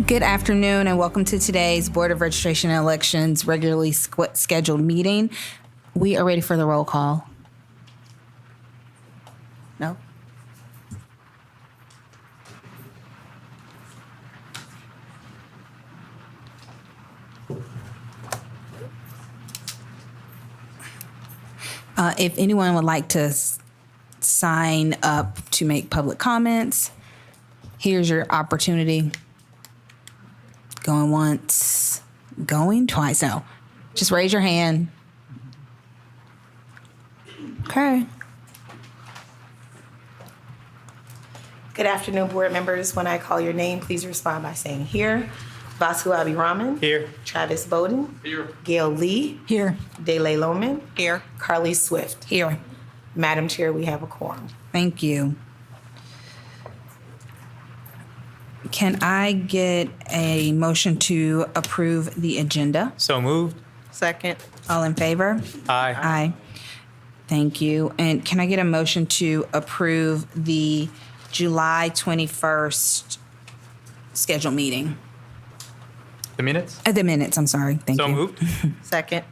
Good afternoon and welcome to today's Board of Registration and Elections regularly scheduled meeting. We are ready for the roll call. No? If anyone would like to sign up to make public comments, here's your opportunity. Going once, going twice. No, just raise your hand. Okay. Good afternoon, board members. When I call your name, please respond by saying here. Vasu Abhiraman. Here. Travis Bowden. Here. Gail Lee. Here. Dele Loman. Here. Carly Swift. Here. Madam Chair, we have a quorum. Thank you. Can I get a motion to approve the agenda? So moved. Second. All in favor? Aye. Aye. Thank you. And can I get a motion to approve the July 21st scheduled meeting? The minutes? The minutes, I'm sorry. Thank So you. moved. Second.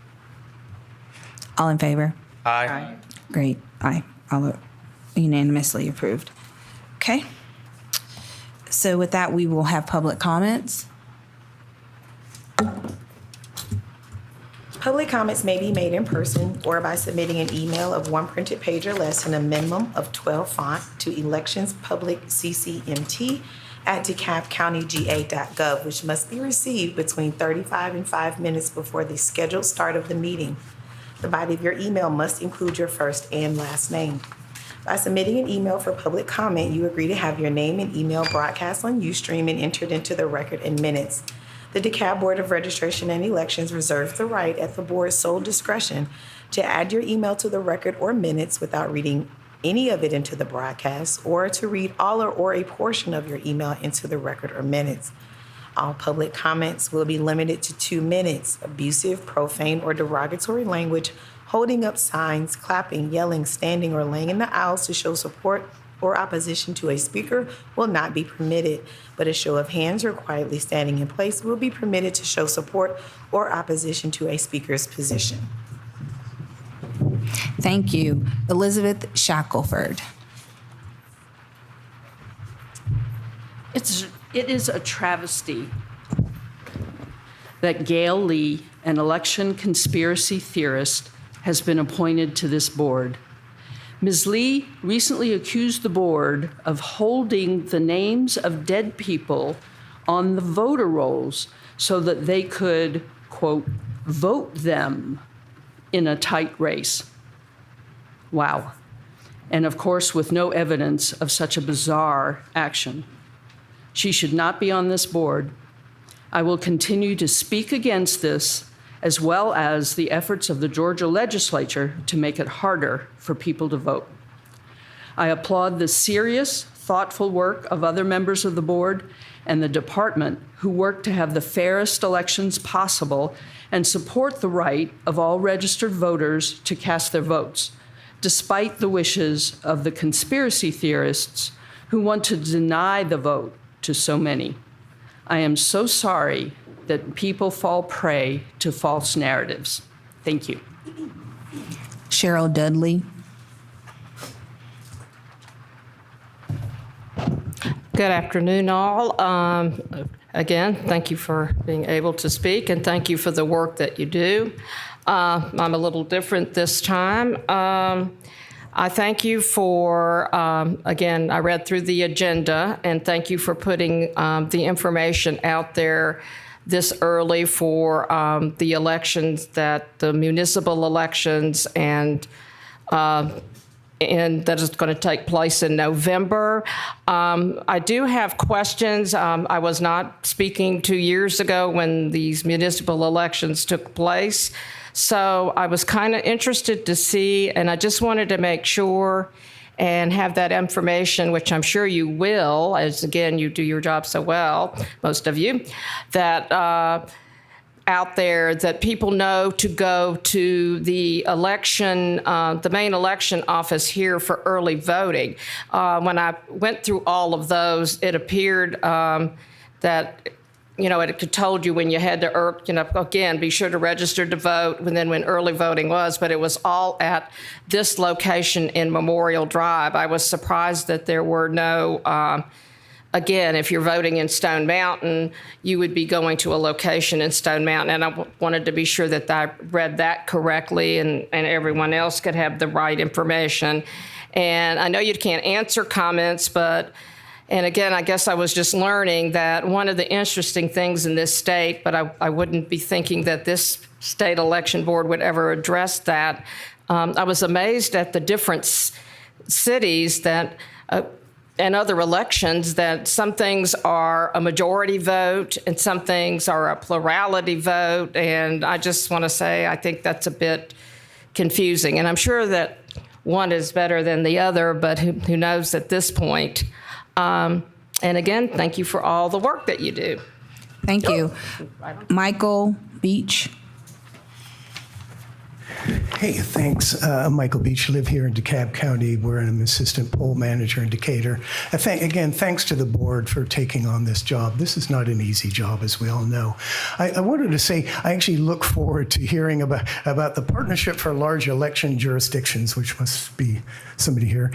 All in favor? Aye. Great. Aye. All unanimously approved. Okay. So with that, we will have public comments. Public comments may be made in person or by submitting an email of one printed page or less in a minimum of 12 font to Elections Public CCMT at DeKalbCountyGA.gov, which must be received between 35 and 5 minutes before the scheduled start of the meeting. The body of your email must include your first and last name. By submitting an email for public comment, you agree to have your name and email broadcast on Ustream and entered into the record in minutes. The DeKalb Board of Registration and Elections reserves the right at the board's sole discretion to add your email to the record or minutes without reading any of it into the broadcast, or to read all or a portion of your email into the record or minutes. All public comments will be limited to 2 minutes. Abusive, profane, or derogatory language, holding up signs, clapping, yelling, standing, or laying in the aisles to show support or opposition to a speaker will not be permitted, but a show of hands or quietly standing in place will be permitted to show support or opposition to a speaker's position. Thank you. Elizabeth Shackelford. It is a travesty that Gail Lee, an election conspiracy theorist, has been appointed to this board. Ms. Lee recently accused the board of holding the names of dead people on the voter rolls so that they could, quote, vote them in a tight race. Wow. And of course, with no evidence of such a bizarre action. She should not be on this board. I will continue to speak against this, as well as the efforts of the Georgia legislature to make it harder for people to vote. I applaud the serious, thoughtful work of other members of the board and the department who work to have the fairest elections possible and support the right of all registered voters to cast their votes, despite the wishes of the conspiracy theorists who want to deny the vote to so many. I am so sorry that people fall prey to false narratives. Thank you. Cheryl Dudley. Good afternoon, all. Again, thank you for being able to speak, and thank you for the work that you do. I'm a little different this time. I thank you for, again, I read through the agenda, and thank you for putting the information out there this early for the elections, the municipal elections, and that is going to take place in November. I do have questions. I was not speaking 2 years ago when these municipal elections took place. So I was kind of interested to see, and I just wanted to make sure and have that information, which I'm sure you will, as again, you do your job so well, most of you, that out there that people know to go to the election, the main election office here for early voting. When I went through all of those, it appeared that it could told you when you had to, again, be sure to register to vote, and then when early voting was, but it was all at this location in Memorial Drive. I was surprised that there were no, again, if you're voting in Stone Mountain, you would be going to a location in Stone Mountain, and I wanted to be sure that I read that correctly and everyone else could have the right information. And I know you can't answer comments, and again, I guess I was just learning that one of the interesting things in this state, but I wouldn't be thinking that this state election board would ever address that. I was amazed at the different cities that, and other elections, that some things are a majority vote and some things are a plurality vote. And I just want to say, I think that's a bit confusing. And I'm sure that one is better than the other, but who knows at this point. And again, thank you for all the work that you do. Thank you. Michael Beach. Hey, thanks. I'm Michael Beach. I live here in DeKalb County, where I'm an assistant poll manager in Decatur. Again, thanks to the board for taking on this job. This is not an easy job, as we all know. I wanted to say I actually look forward to hearing about the Partnership for Large Election Jurisdictions, which must be somebody here.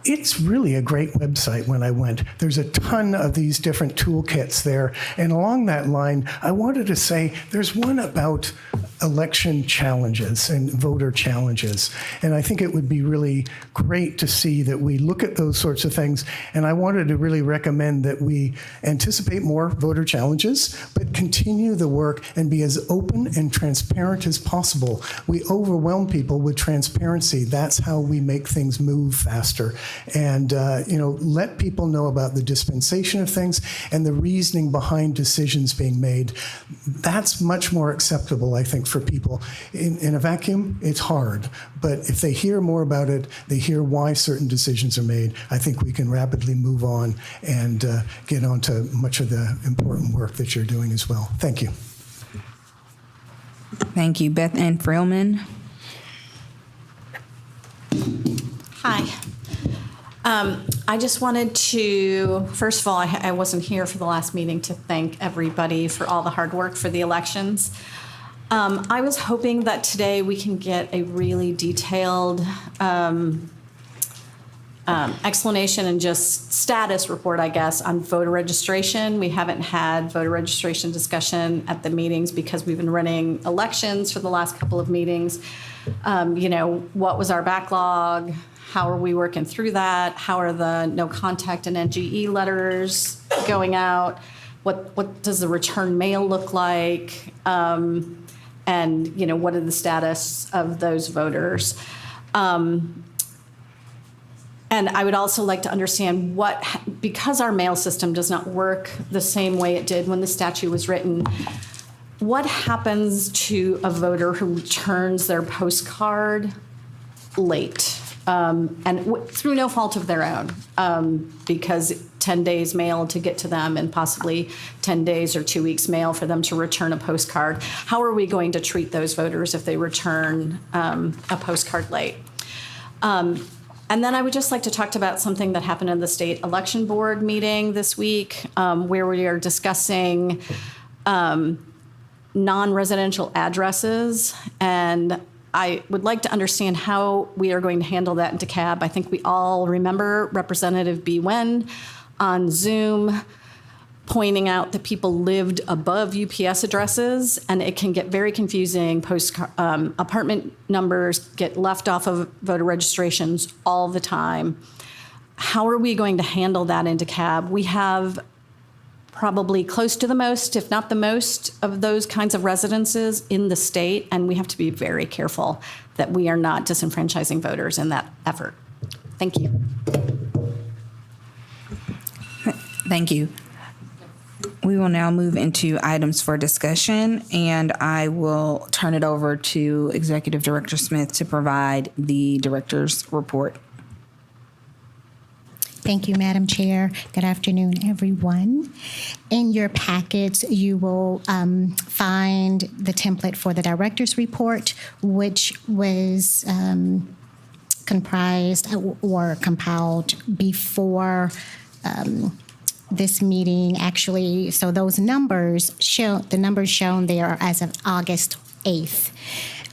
It's really a great website when I went. There's a ton of these different toolkits there. And along that line, I wanted to say there's one about election challenges and voter challenges. And I think it would be really great to see that we look at those sorts of things. And I wanted to really recommend that we anticipate more voter challenges, but continue the work and be as open and transparent as possible. We overwhelm people with transparency. That's how we make things move faster. And let people know about the dispensation of things and the reasoning behind decisions being made. That's much more acceptable, I think, for people. In a vacuum, it's hard. But if they hear more about it, they hear why certain decisions are made, I think we can rapidly move on and get on to much of the important work that you're doing as well. Thank you. Thank you. Beth Ann Freelman. Hi. I just wanted to, first of all, I wasn't here for the last meeting to thank everybody for all the hard work for the elections. I was hoping that today we can get a really detailed explanation and just status report, I guess, on voter registration. We haven't had voter registration discussion at the meetings because we've been running elections for the last couple of meetings. What was our backlog? How are we working through that? How are the no contact and NGE letters going out? What does the return mail look like? And what are the status of those voters? And I would also like to understand because our mail system does not work the same way it did when the statute was written, what happens to a voter who returns their postcard late? And through no fault of their own, because 10 days mail to get to them and possibly 10 days or 2 weeks mail for them to return a postcard. How are we going to treat those voters if they return a postcard late? And then I would just like to talk about something that happened in the state election board meeting this week, where we are discussing non-residential addresses, and I would like to understand how we are going to handle that in DeKalb. I think we all remember Representative B. Wen on Zoom pointing out that people lived above UPS addresses, and it can get very confusing. Apartment numbers get left off of voter registrations all the time. How are we going to handle that in DeKalb? We have probably close to the most, if not the most, of those kinds of residences in the state, and we have to be very careful that we are not disenfranchising voters in that effort. Thank you. Thank you. We will now move into items for discussion, and I will turn it over to Executive Director Smith to provide the director's report. Thank you, Madam Chair. Good afternoon, everyone. In your packets, you will find the template for the director's report, which was comprised or compiled before this meeting actually, so those numbers show, the numbers shown there are as of August 8th.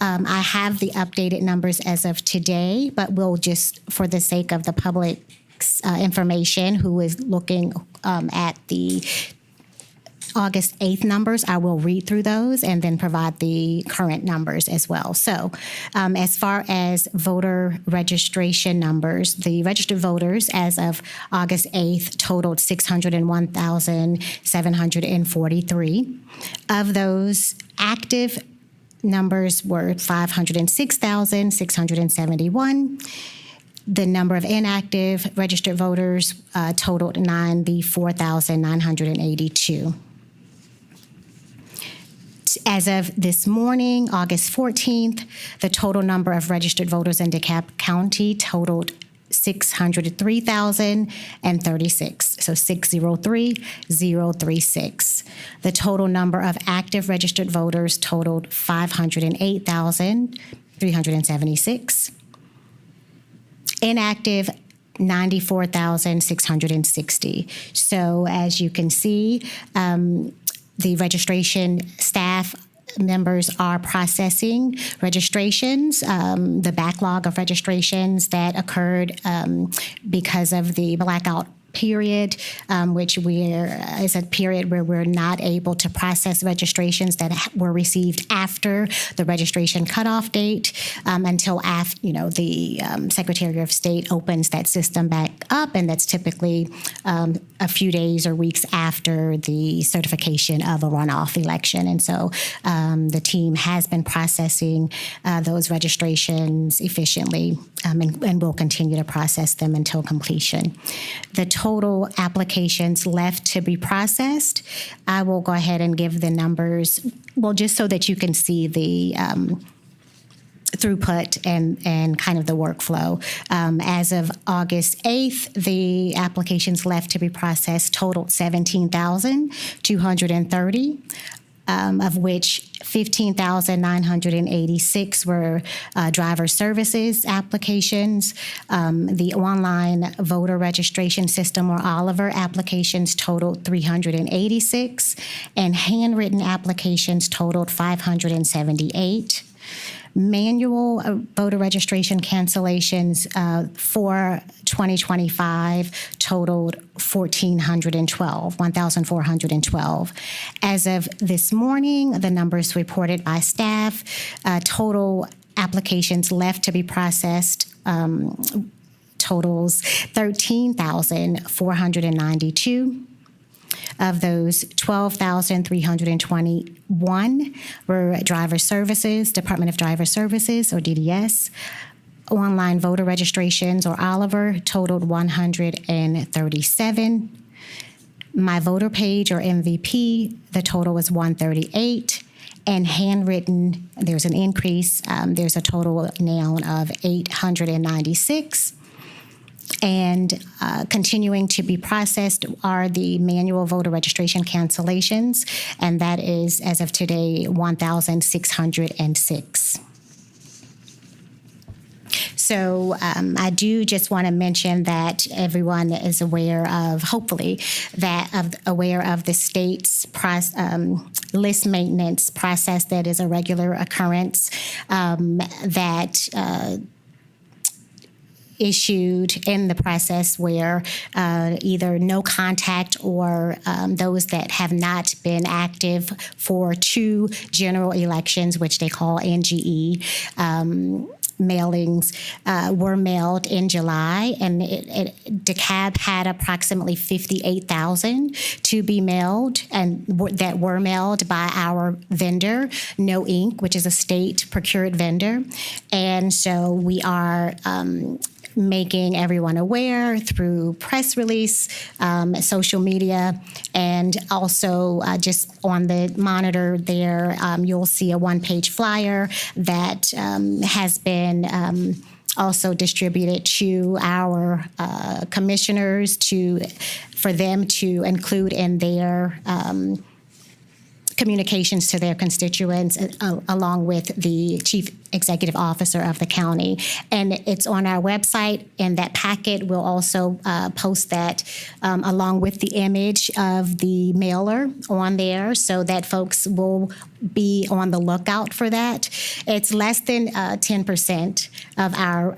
I have the updated numbers as of today, but we'll just, for the sake of the public's information who is looking at the August 8th numbers, I will read through those and then provide the current numbers as well. So as far as voter registration numbers, the registered voters as of August 8th totaled 601,743. Of those, active numbers were 506,671. The number of inactive registered voters totaled 94,982. As of this morning, August 14th, the total number of registered voters in DeKalb County totaled 603,036, so 603,036. The total number of active registered voters totaled 508,376. Inactive, 94,660. So as you can see, the registration staff members are processing registrations, the backlog of registrations that occurred because of the blackout period, which is a period where we're not able to process registrations that were received after the registration cutoff date until after, the Secretary of State opens that system back up, and that's typically a few days or weeks after the certification of a runoff election. And so the team has been processing those registrations efficiently and will continue to process them until completion. The total applications left to be processed, I will go ahead and give the numbers, well, just so that you can see the throughput and kind of the workflow. As of August 8th, the applications left to be processed totaled 17,230. Of which 15,986 were driver services applications. The online voter registration system, or Oliver, applications totaled 386, and handwritten applications totaled 578. Manual voter registration cancellations for 2025 totaled 1,412. As of this morning, the numbers reported by staff, total applications left to be processed totals 13,492. Of those, 12,321 were driver services, Department of Driver Services, or DDS. Online voter registrations, or Oliver, totaled 137. My Voter Page, or MVP, the total was 138. And handwritten, there's an increase. There's a total now of 896. And continuing to be processed are the manual voter registration cancellations, and that is, as of today, 1,606. So I do just want to mention that everyone is aware of, hopefully, aware of the state's list maintenance process that is a regular occurrence that issued in the process where either no contact or those that have not been active for 2 general elections, which they call NGE, mailings were mailed in July, and DeKalb had approximately 58,000 to be mailed, and that were mailed by our vendor, No Inc., which is a state procured vendor. And so we are making everyone aware through press release, social media, and also just on the monitor there, you'll see a one-page flyer that has been also distributed to our commissioners for them to include in their communications to their constituents, along with the chief executive officer of the county. And it's on our website, and that packet will also post that along with the image of the mailer on there, so that folks will be on the lookout for that. It's less than 10% of our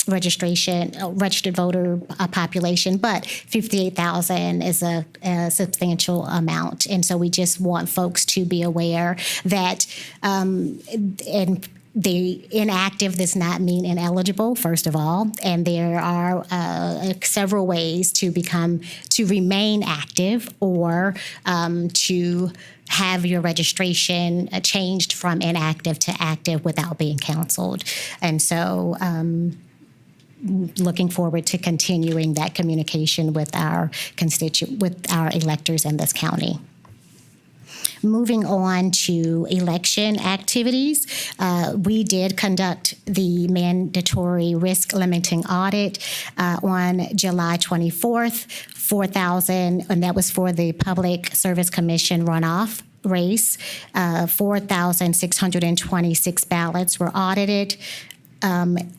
registered voter population, but 58,000 is a substantial amount. And so we just want folks to be aware that the inactive does not mean ineligible, first of all, and there are several ways to remain active or to have your registration changed from inactive to active without being canceled. And so looking forward to continuing that communication with our electors in this county. Moving on to election activities, we did conduct the mandatory risk limiting audit on July 24th, 4,000, and that was for the Public Service Commission runoff race. 4,626 ballots were audited.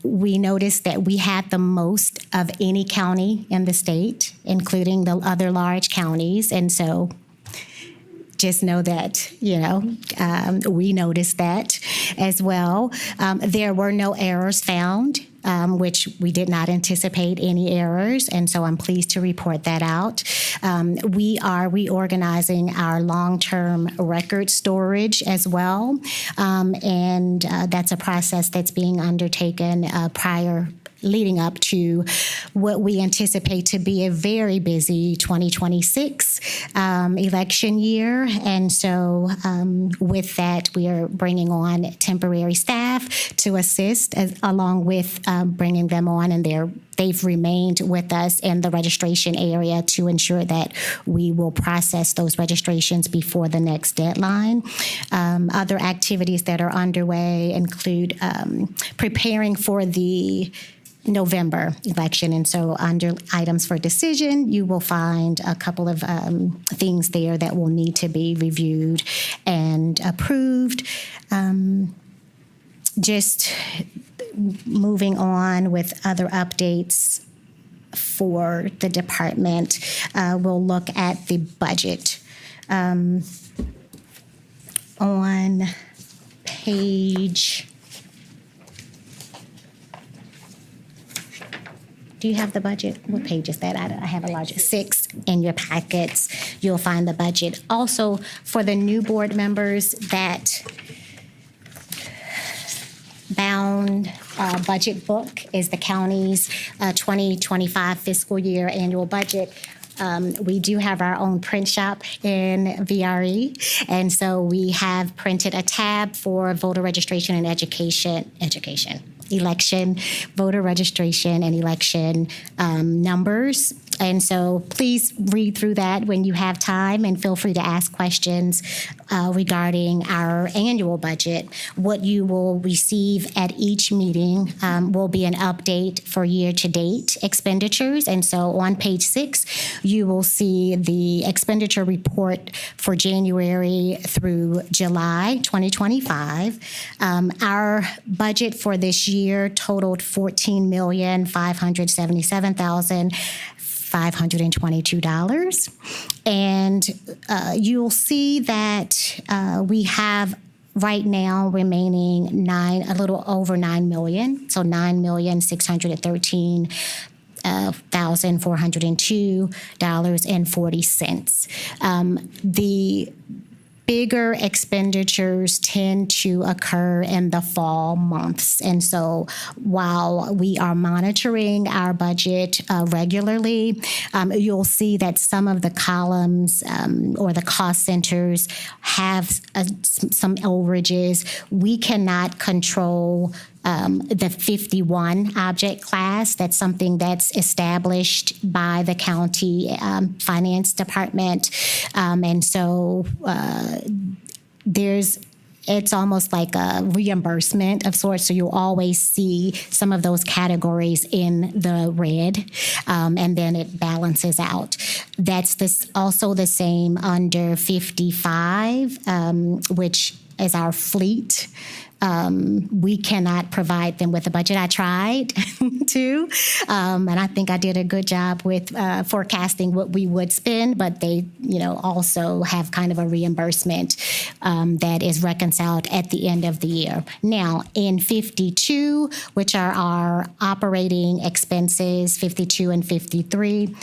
We noticed that we had the most of any county in the state, including the other large counties. And so just know that, we noticed that as well. There were no errors found, which we did not anticipate any errors, and so I'm pleased to report that out. We are reorganizing our long-term record storage as well, and that's a process that's being undertaken leading up to what we anticipate to be a very busy 2026 election year. And so with that, we are bringing on temporary staff to assist along with bringing them on, and they've remained with us in the registration area to ensure that we will process those registrations before the next deadline. Other activities that are underway include preparing for the November election. And so under items for decision, you will find a couple of things there that will need to be reviewed and approved. Just moving on with other updates for the department, we'll look at the budget. On page... Do you have the budget? What page is that? I have a large 6 in your packets. You'll find the budget. Also, for the new board members, that bound budget book is the county's 2025 fiscal year annual budget. We do have our own print shop in BRE, and so we have printed a tab for voter registration and election, voter registration and election numbers. And so please read through that when you have time, and feel free to ask questions regarding our annual budget. What you will receive at each meeting will be an update for year-to-date expenditures. And so on page 6, you will see the expenditure report for January through July 2025. Our budget for this year totaled $14,577,522. And you'll see that we have right now remaining a little over $9 million, so $9,613,402.40. The bigger expenditures tend to occur in the fall months. And so while we are monitoring our budget regularly, you'll see that some of the columns or the cost centers have some overages. We cannot control the 51 object class. That's something that's established by the county finance department. And so there's it's almost like a reimbursement of sorts. So you'll always see some of those categories in the red, and then it balances out. That's also the same under 55, which is our fleet. We cannot provide them with a budget. I tried to, and I think I did a good job with forecasting what we would spend, but they, also have kind of a reimbursement that is reconciled at the end of the year. Now, in 52, which are our operating expenses, 52 and 53,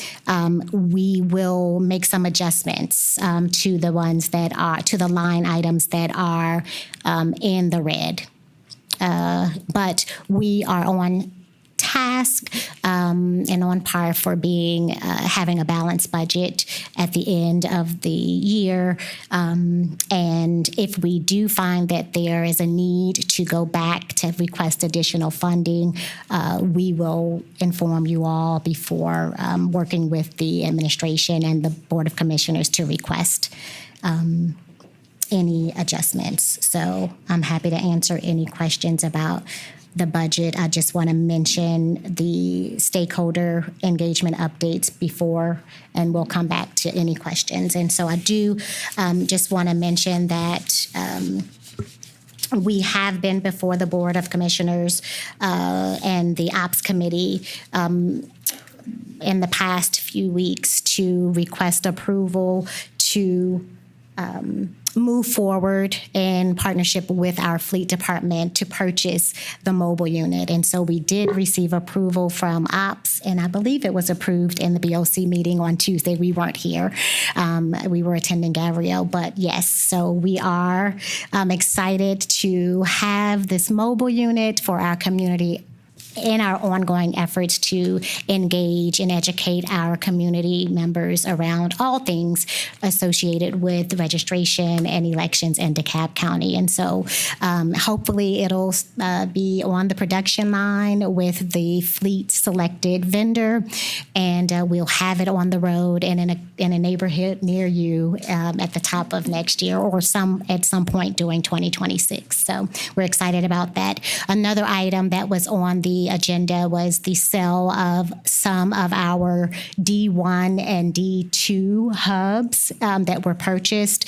we will make some adjustments to the ones that are, to the line items that are in the red. But we are on task and on par for being having a balanced budget at the end of the year. And if we do find that there is a need to go back to request additional funding, we will inform you all before working with the administration and the Board of Commissioners to request any adjustments. So I'm happy to answer any questions about the budget. I just want to mention the stakeholder engagement updates before, and we'll come back to any questions. And so I do just want to mention that we have been before the Board of Commissioners and the Ops Committee in the past few weeks to request approval to move forward in partnership with our fleet department to purchase the mobile unit. And so we did receive approval from Ops, and I believe it was approved in the BOC meeting on Tuesday. We weren't here. We were attending Gabrielle, but yes, so we are excited to have this mobile unit for our community in our ongoing efforts to engage and educate our community members around all things associated with registration and elections in DeKalb County. And so hopefully it'll be on the production line with the fleet selected vendor, and we'll have it on the road and in a neighborhood near you at the top of next year or at some point during 2026. So we're excited about that. Another item that was on the agenda was the sale of some of our D1 and D2 hubs that were purchased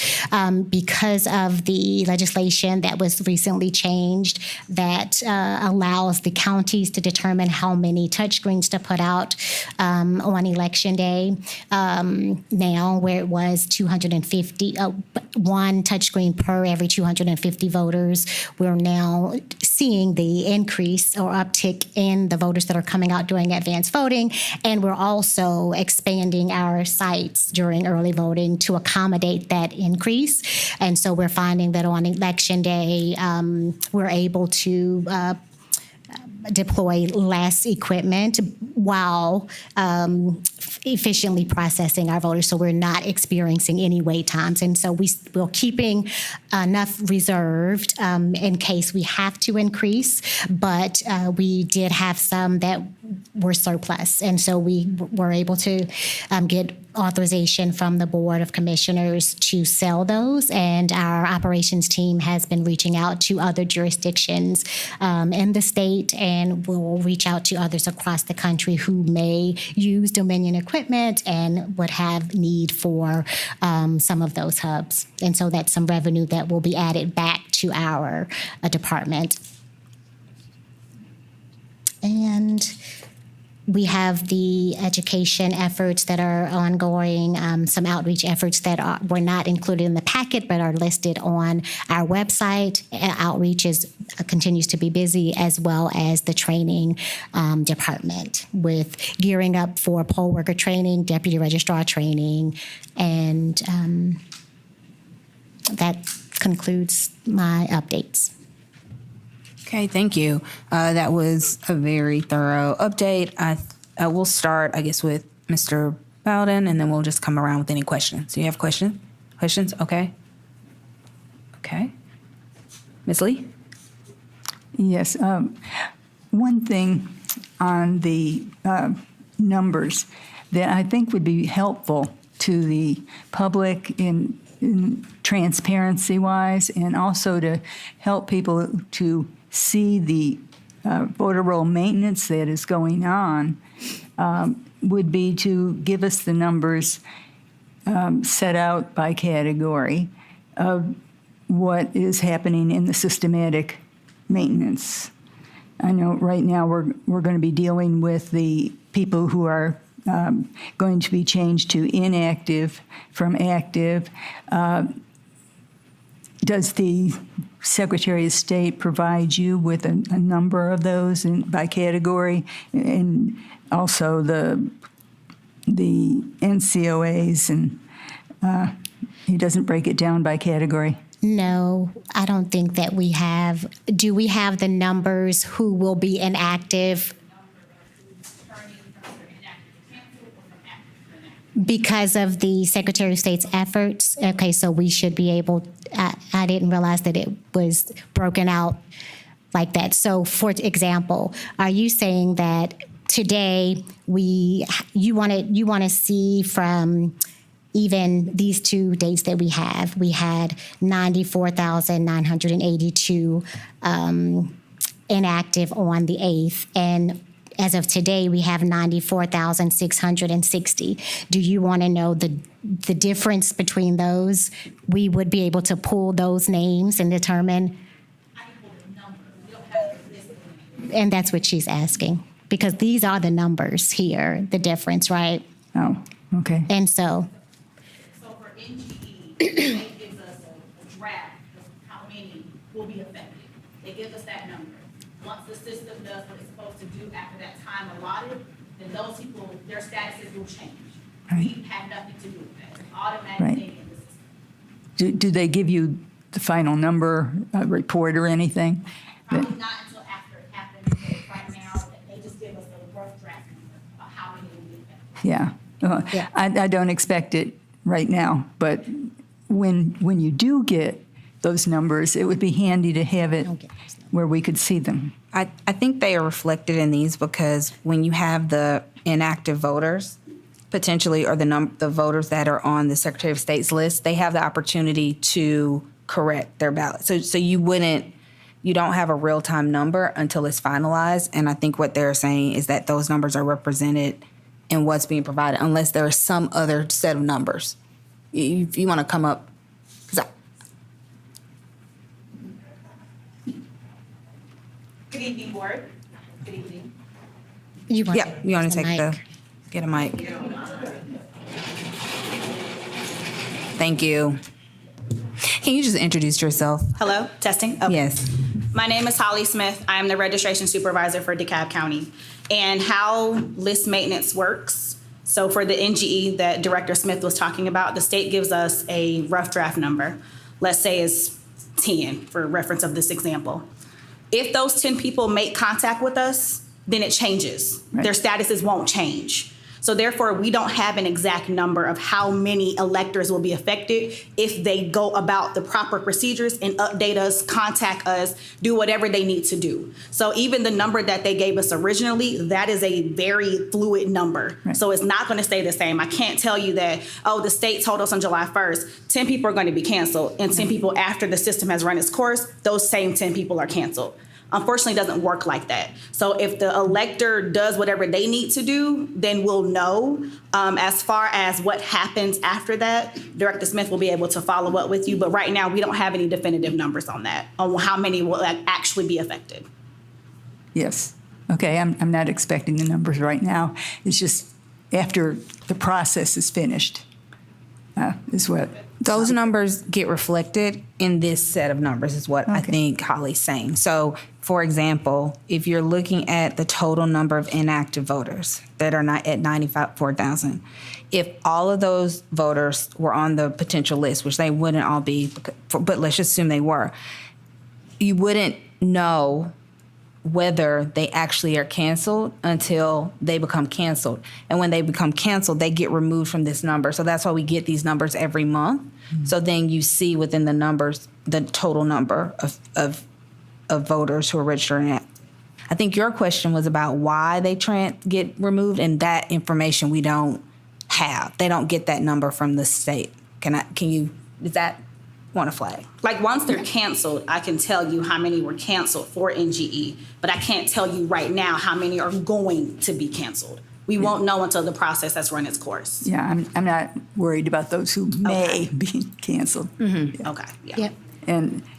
because of the legislation that was recently changed that allows the counties to determine how many touchscreens to put out on election day. Now, where it was 250, one touchscreen per every 250 voters, we're now seeing the increase or uptick in the voters that are coming out doing advanced voting. And we're also expanding our sites during early voting to accommodate that increase. And so we're finding that on election day, we're able to deploy less equipment while efficiently processing our voters, so we're not experiencing any wait times. And so we're keeping enough reserved in case we have to increase, but we did have some that were surplus. And so we were able to get authorization from the Board of Commissioners to sell those, and our operations team has been reaching out to other jurisdictions in the state, and we'll reach out to others across the country who may use Dominion equipment and would have need for some of those hubs. And so that's some revenue that will be added back to our department. And we have the education efforts that are ongoing, some outreach efforts that were not included in the packet but are listed on our website. Outreach continues to be busy, as well as the training department with gearing up for poll worker training, deputy registrar training, and that concludes my updates. Okay, thank you. That was a very thorough update. I will start, I guess, with Mr. Bowden, and then we'll just come around with any questions. Do you have questions? Questions? Okay. Okay. Ms. Lee? Yes. One thing on the numbers that I think would be helpful to the public in transparency-wise, and also to help people to see the voter roll maintenance that is going on, would be to give us the numbers set out by category of what is happening in the systematic maintenance. I know right now we're going to be dealing with the people who are going to be changed to inactive from active. Does the Secretary of State provide you with a number of those by category, and also the NCOAs, and he doesn't break it down by category? No, I don't think that we have. Do we have the numbers who will be inactive? Because of the Secretary of State's efforts? Okay, so we should be able, I didn't realize that it was broken out like that. So for example, are you saying that today you want to see from even these 2 dates that we had 94,982 inactive on the 8th, and as of today, we have 94,660. Do you want to know the difference between those? We would be able to pull those names and determine. And that's what she's asking, because these are the numbers here, the difference, right? Oh, okay. And so for NGE, it gives us a draft of how many will be affected. They give us that number. Once the system does what it's supposed to do after that time allotted, then those people, their statuses will change. Right. We have nothing to do with that. It's an automatic Right. thing in the system. Do they give you the final number, report, or anything? Probably not until after it happens, because right now, they just give us a rough draft number of how many will be affected. Yeah. Yeah. I don't expect it right now, but when you do get those numbers, it would be handy to have it where we could see them. I think they are reflected in these because when you have the inactive voters, potentially, or the voters that are on the Secretary of State's list, they have the opportunity to correct their ballot. So you don't have a real-time number until it's finalized. And I think what they're saying is that those numbers are represented in what's being provided, unless there is some other set of numbers. If you want to come up, Good evening, board. Good evening. you want you want to take get a mic. Thank you. Can you just introduce yourself? Hello, testing. Okay. Yes. My name is Holly Smith. I am the registration supervisor for DeKalb County. And how list maintenance works, so for the NGE that Director Smith was talking about, the state gives us a rough draft number. Let's say it's 10 for reference of this example. If those 10 people make contact with us, then it changes. Right. Their statuses won't change. So therefore, we don't have an exact number of how many electors will be affected if they go about the proper procedures and update us, contact us, do whatever they need to do. So even the number that they gave us originally, that is a very fluid number. Right. So it's not going to stay the same. I can't tell you that, oh, the state told us on July 1st, 10 people are going to be canceled, and 10 people after the system has run its course, those same 10 people are canceled. Unfortunately, it doesn't work like that. So if the elector does whatever they need to do, then we'll know. As far as what happens after that, Director Smith will be able to follow up with you. But right now, we don't have any definitive numbers on that, on how many will actually be affected. Yes. Okay, I'm not expecting the numbers right now. It's just after the process is finished is what. Those numbers get reflected in this set of numbers is what I think Holly's saying. So, for example, if you're looking at the total number of inactive voters that are not at 94,000, if all of those voters were on the potential list, which they wouldn't all be, but let's just assume they were, you wouldn't know whether they actually are canceled until they become canceled. And when they become canceled, they get removed from this number. So that's why we get these numbers every month. Mm-hmm. So then you see within the numbers the total number of voters who are registering. I think your question was about why they get removed, and that information we don't have. They don't get that number from the state. Can you Is that want a flag? Like, once they're canceled, I can tell you how many were canceled for NGE, but I can't tell you right now how many are going to be canceled. We won't know until the process has run its course. Yeah, I'm not worried about those who may be canceled. Okay, yeah. Yep.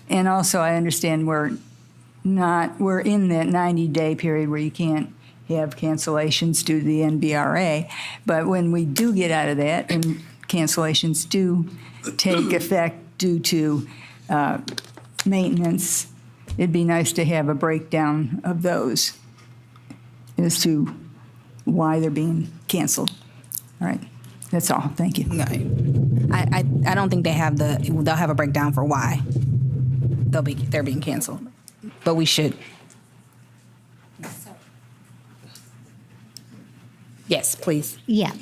And also I understand we're in that 90-day period where you can't have cancellations due to the NBRA. But when we do get out of that and cancellations do take effect due to maintenance, it'd be nice to have a breakdown of those as to why they're being canceled. All right, that's all. Thank you. No, I don't think they'll have a breakdown for why they're being canceled, but we should. Yes, please. Yeah.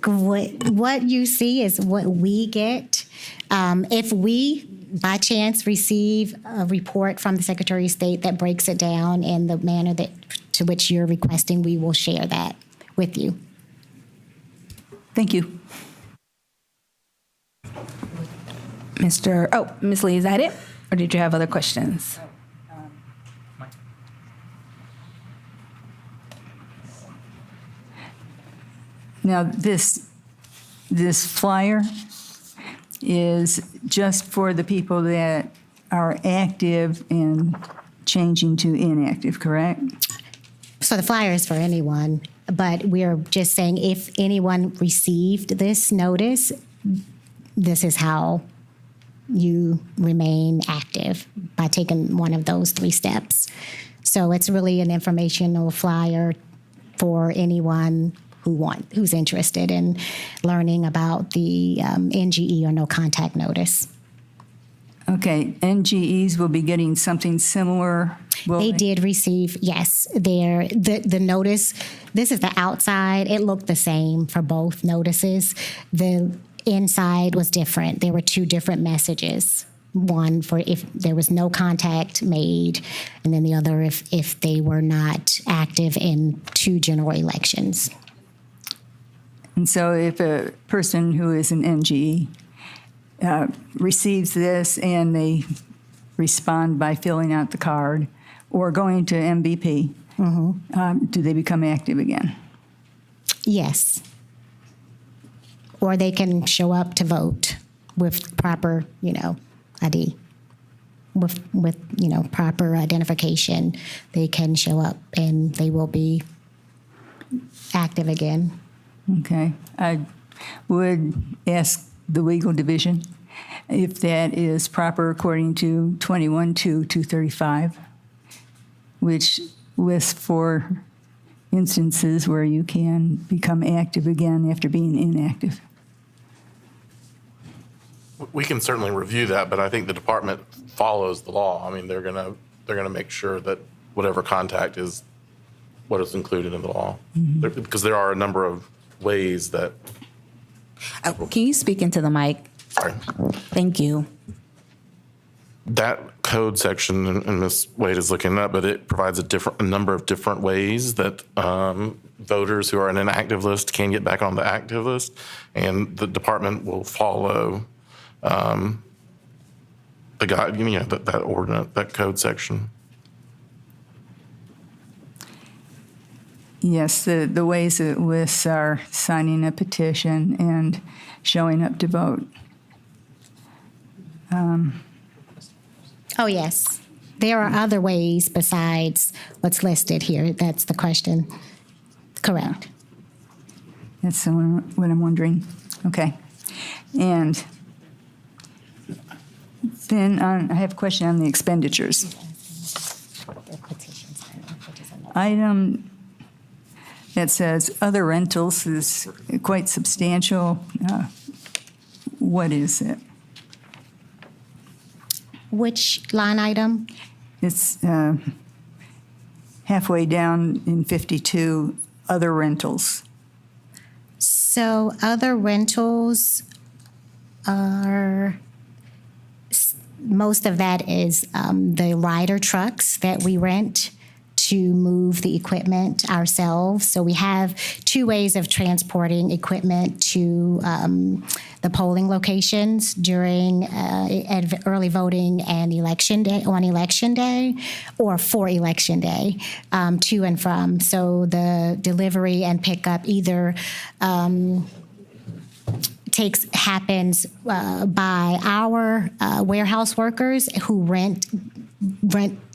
What you see is what we get. If we, by chance, receive a report from the Secretary of State that breaks it down in the manner to which you're requesting, we will share that with you. Thank you. Ms. Lee, is that it? Or did you have other questions? Now, this flyer is just for the people that are active and changing to inactive, correct? So the flyer is for anyone, but we're just saying if anyone received this notice, this is how you remain active, by taking one of those 3 steps. So it's really an informational flyer for anyone who's interested in learning about the NGE or no contact notice. Okay, NGEs will be getting something similar. They did receive, yes, the notice. This is the outside. It looked the same for both notices. The inside was different. There were 2 different messages. One for if there was no contact made, and then the other if they were not active in 2 general elections. And so if a person who is an NGE receives this and they respond by filling out the card or going to MVP, do they become active again? Yes. Or they can show up to vote with proper, ID. With proper identification, they can show up and they will be active again. Okay. I would ask the legal division if that is proper according to 21-235, which lists 4 instances where you can become active again after being inactive. We can certainly review that, but I think the department follows the law. I mean, they're gonna make sure that whatever contact is what is included in the law, because there are a number of ways that. Can you speak into the mic? Sorry. Thank you. That code section, and Ms. Wade is looking up, but it provides a number of different ways that voters who are in an active list can get back on the active list, and the department will follow the guide, that ordinance, that code section. Yes, the ways it lists are signing a petition and showing up to vote. Oh, yes. There are other ways besides what's listed here. That's the question. Correct. That's what I'm wondering. Okay. And then I have a question on the expenditures. Item that says other rentals is quite substantial. What is it? Which line item? It's halfway down in 52, other rentals. So other rentals are, most of that is the rider trucks that we rent to move the equipment ourselves. So we have 2 ways of transporting equipment to the polling locations during early voting and election day, on election day, or for election day, to and from. So the delivery and pickup either happens by our warehouse workers who rent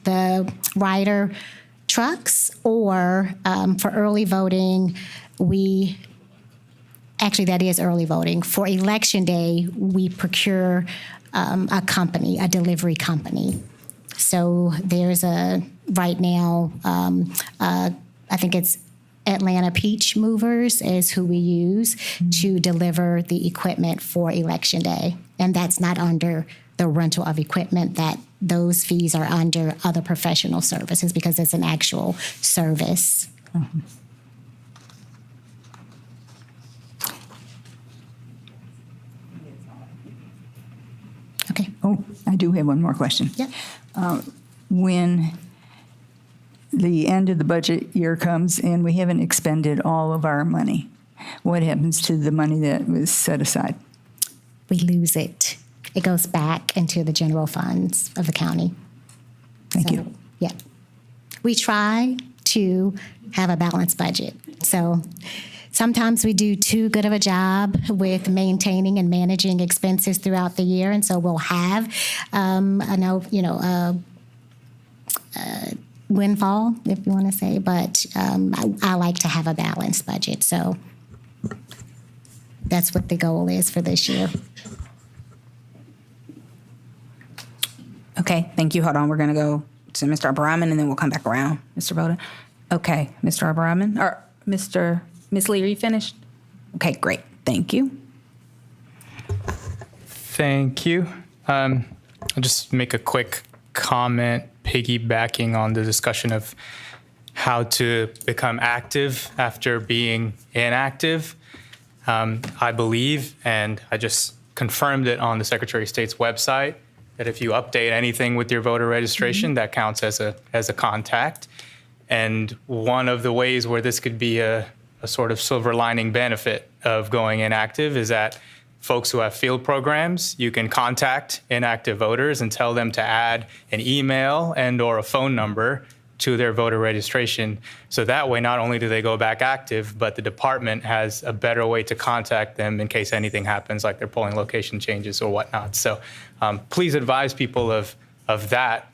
the rider trucks, or for early voting, that is early voting. For election day, we procure a delivery company. So there's right now, I think it's Atlanta Peach Movers is who we use to deliver the equipment for election day. And that's not under the rental of equipment, that those fees are under other professional services because it's an actual service. Mm-hmm. Okay. Oh, I do have one more question. Yeah. When the end of the budget year comes and we haven't expended all of our money, what happens to the money that was set aside? We lose it. It goes back into the general funds of the county. Thank you. Yeah. We try to have a balanced budget. So sometimes we do too good of a job with maintaining and managing expenses throughout the year, and so we'll have windfall, if you want to say, but I like to have a balanced budget. So that's what the goal is for this year. Okay, thank you. Hold on. We're going to go to Mr. Abaraman, and then we'll come back around, Mr. Bowden. Okay, Mr. Abaraman, or Ms. Lee, are you finished? Okay, great. Thank you. Thank you. I'll just make a quick comment piggybacking on the discussion of how to become active after being inactive. I believe, and I just confirmed it on the Secretary of State's website, that if you update anything with your voter registration, that counts as a contact. And one of the ways where this could be a sort of silver lining benefit of going inactive is that folks who have field programs, you can contact inactive voters and tell them to add an email and or a phone number to their voter registration. So that way, not only do they go back active, but the department has a better way to contact them in case anything happens, like their polling location changes or whatnot. So please advise people of that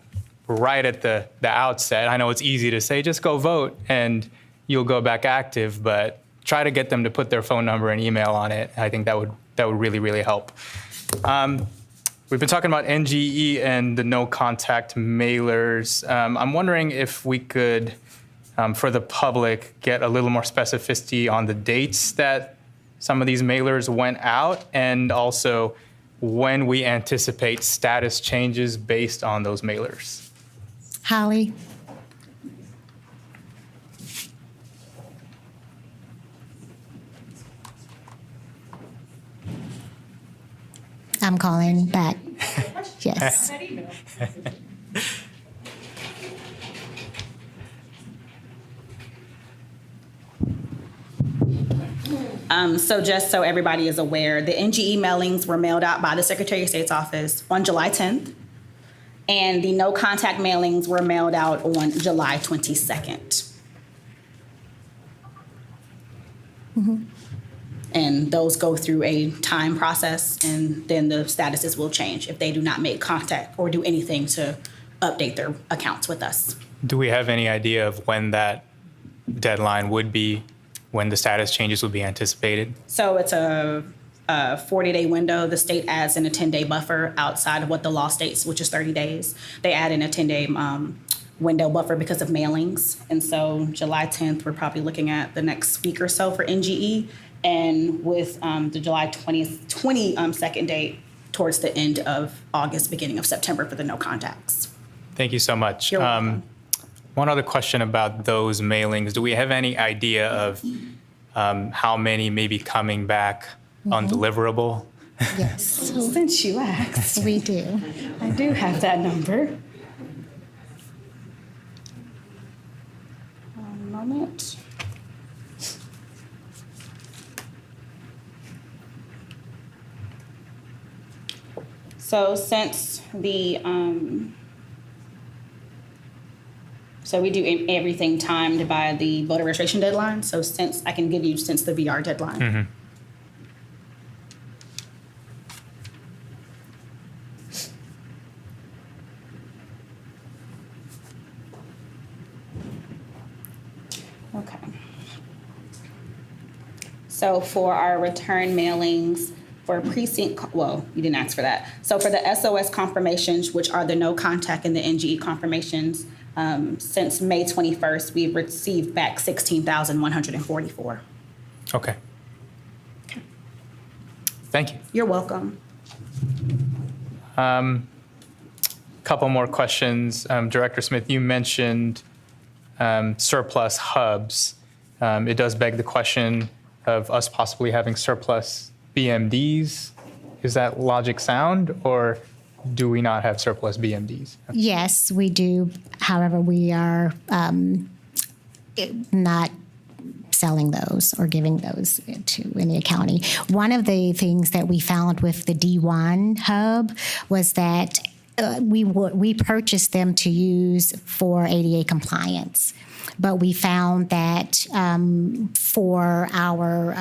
right at the outset. I know it's easy to say, just go vote and you'll go back active, but try to get them to put their phone number and email on it. I think that would really, really help. We've been talking about NGE and the no contact mailers. I'm wondering if we could, for the public, get a little more specificity on the dates that some of these mailers went out, and also when we anticipate status changes based on those mailers. Holly? I'm calling back. Yes. So just so everybody is aware, the NGE mailings were mailed out by the Secretary of State's office on July 10th, and the no contact mailings were mailed out on July 22nd. Mm-hmm. And those go through a time process, and then the statuses will change if they do not make contact or do anything to update their accounts with us. Do we have any idea of when that deadline would be, when the status changes would be anticipated? So it's a 40-day window. The state adds in a 10-day buffer outside of what the law states, which is 30 days. They add in a 10-day window buffer because of mailings. And so July 10th, we're probably looking at the next week or so for NGE. And with the July 22nd date towards the end of August, beginning of September for the no contacts. Thank you so much. You're welcome. One other question about those mailings. Do we have any idea of how many may be coming back undeliverable? Yes. Since you asked, We do. I do have that number. moment. So since the, so we do everything timed by the voter registration deadline. So since I can give you since the VR deadline. Mm-hmm. Okay. So for our return mailings for precinct, well, you didn't ask for that. So for the SOS confirmations, which are the no contact and the NGE confirmations, since May 21st, we've received back 16,144. Okay. Thank you. You're welcome. Couple more questions. Director Smith, you mentioned surplus hubs. It does beg the question of us possibly having surplus BMDs. Is that logic sound, or do we not have surplus BMDs? Yes, we do. However, we are not selling those or giving those to any county. One of the things that we found with the D1 hub was that we purchased them to use for ADA compliance, but we found that for our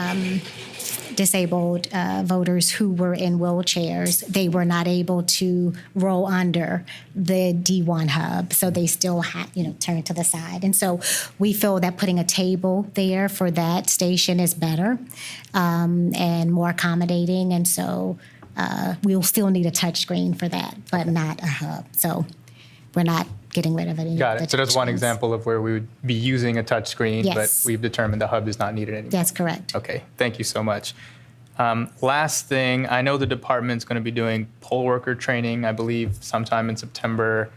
disabled voters who were in wheelchairs, they were not able to roll under the D1 hub, so they still had, turn to the side. And so we feel that putting a table there for that station is better and more accommodating, and so we'll still need a touchscreen for that, but not a hub. So we're not getting rid of it. Got it. So that's one example of where we would be using a touchscreen, Yes. but we've determined the hub is not needed anymore. That's correct. Okay, thank you so much. Last thing, I know the department's going to be doing poll worker training, I believe, sometime in September.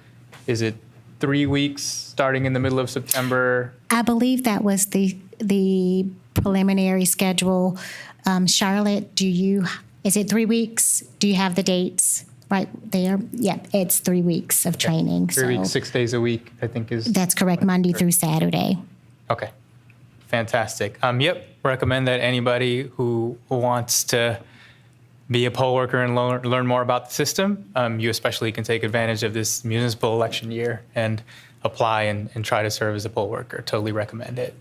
Is it 3 weeks starting in the middle of September? I believe that was the preliminary schedule. Charlotte, is it 3 weeks? Do you have the dates right there? Yeah, it's 3 weeks of training. 3 weeks, 6 days a week, I think is. That's correct, Monday through Saturday. Okay, fantastic. Yep, recommend that anybody who wants to be a poll worker and learn more about the system, you especially can take advantage of this municipal election year and apply and try to serve as a poll worker. Totally recommend it.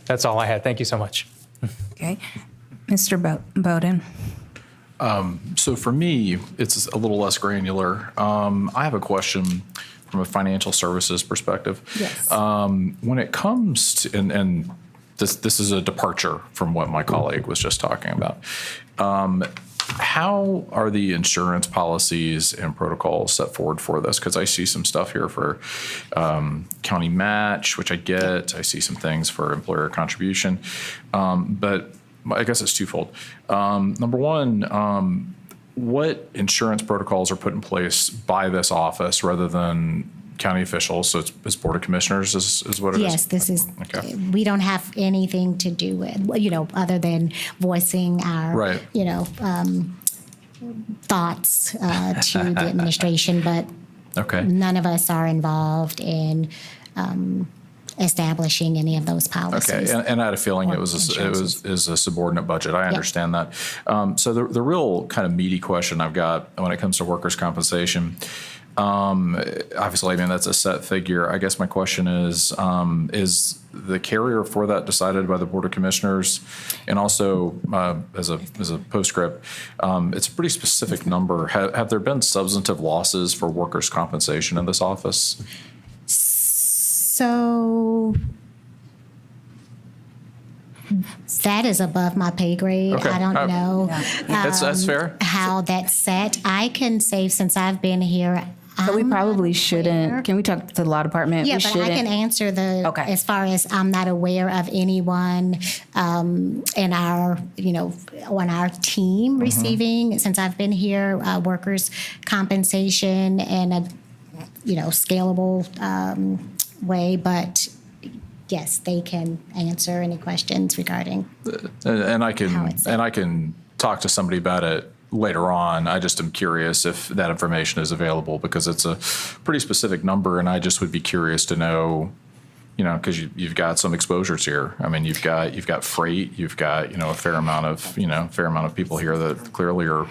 That's all I had. Thank you so much. Okay. Mr. Bowden. So for me, it's a little less granular. I have a question from a financial services perspective. Yes. When it comes to, and this is a departure from what my colleague was just talking about. How are the insurance policies and protocols set forward for this? Because I see some stuff here for county match, which I get. I see some things for employer contribution. But I guess it's twofold. Number one, what insurance protocols are put in place by this office rather than county officials? So it's Board of Commissioners is what it is? Yes, this is, Okay. we don't have anything to do with, other than voicing our, Right. thoughts to the administration, but Okay. none of us are involved in establishing any of those policies. Okay, and I had a feeling it was a subordinate budget. I understand that. So the real kind of meaty question I've got when it comes to workers' compensation, obviously, that's a set figure. I guess my question is the carrier for that decided by the Board of Commissioners? And also, as a postscript, it's a pretty specific number. Have there been substantive losses for workers' compensation in this office? So that is above my pay grade. Okay. I don't know That's fair. how that's set. I can say since I've been here, But we I'm probably not shouldn't. aware. Can we talk to the law department? Yeah, We but shouldn't. I can answer Okay. as far as I'm not aware of anyone in our, on our team receiving, since I've been here, workers' compensation in a, scalable way. But yes, they can answer any questions regarding. And I How it's set. can talk to somebody about it later on. I just am curious if that information is available because it's a pretty specific number, and I just would be curious to know, because you've got some exposures here. I mean, you've got freight, you've got a fair amount of people here that clearly are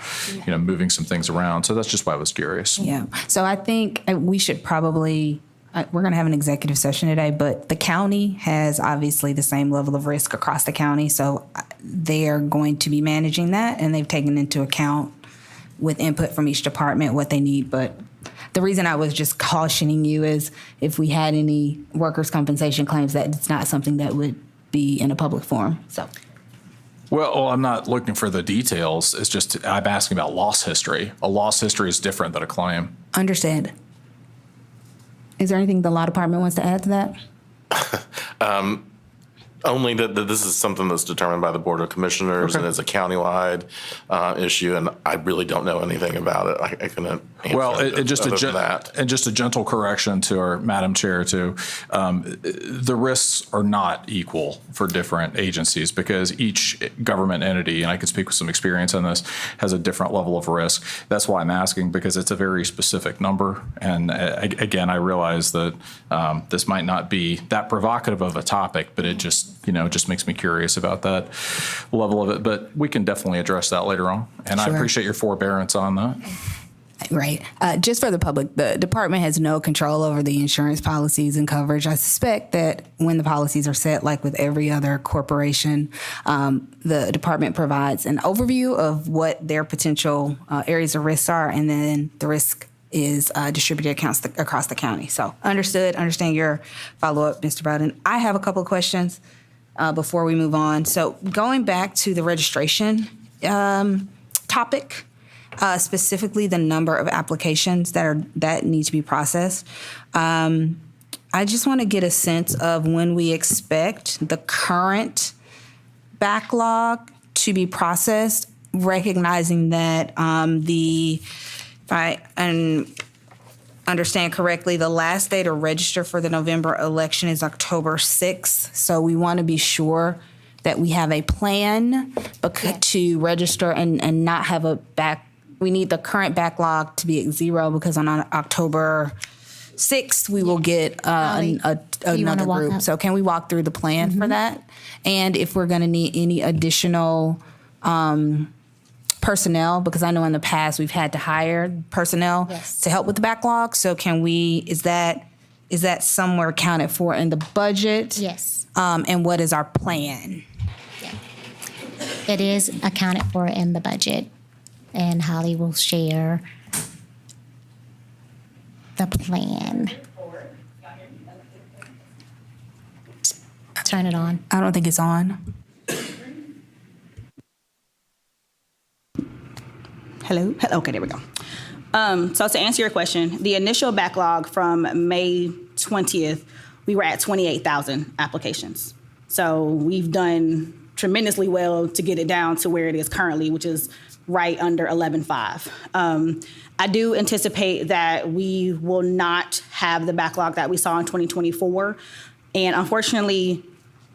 moving some things around. So that's just why I was curious. Yeah. So I think we should probably. We're going to have an executive session today, but the county has obviously the same level of risk across the county. So they are going to be managing that, and they've taken into account with input from each department what they need. But the reason I was just cautioning you is if we had any workers' compensation claims, that it's not something that would be in a public forum. So. Well, I'm not looking for the details. It's just I'm asking about loss history. A loss history is different than a claim. Understand. Is there anything the law department wants to add to that? Only that this is something that's determined by the Board of Commissioners and it's a countywide issue, and I really don't know anything about it. I couldn't answer just a gentle correction to our Madam Chair too. The risks are not equal for different agencies because each government entity, and I can speak with some experience on this, has a different level of risk. That's why I'm asking, because it's a very specific number. And again, I realize that this might not be that provocative of a topic, but it just makes me curious about that level of it. But we can definitely address that later on. And Sure. I appreciate your forbearance on that. Right. Just for the public, the department has no control over the insurance policies and coverage. I suspect that when the policies are set, like with every other corporation, the department provides an overview of what their potential areas of risks are, and then the risk is distributed across the county. So understand your follow-up, Mr. Bowden. I have a couple of questions before we move on. So going back to the registration topic, specifically the number of applications that need to be processed, I just want to get a sense of when we expect the current backlog to be processed, recognizing that if I understand correctly, the last day to register for the November election is October 6th. So we want to be sure that we have a plan to register and not have a we need the current backlog to be at 0 because on October 6th, we will get another group. So can we walk through the plan for that? And if we're going to need any additional personnel, because I know in the past we've had to hire personnel to help with the backlog. So is that somewhere accounted for in the budget? Yes. And what is our plan? Yeah. It is accounted for in the budget, and Holly will share the plan. Turn it on. I don't think it's on. Hello? Okay, there we go. So to answer your question, the initial backlog from May 20th, we were at 28,000 applications. So we've done tremendously well to get it down to where it is currently, which is right under 11.5. I do anticipate that we will not have the backlog that we saw in 2024. And unfortunately,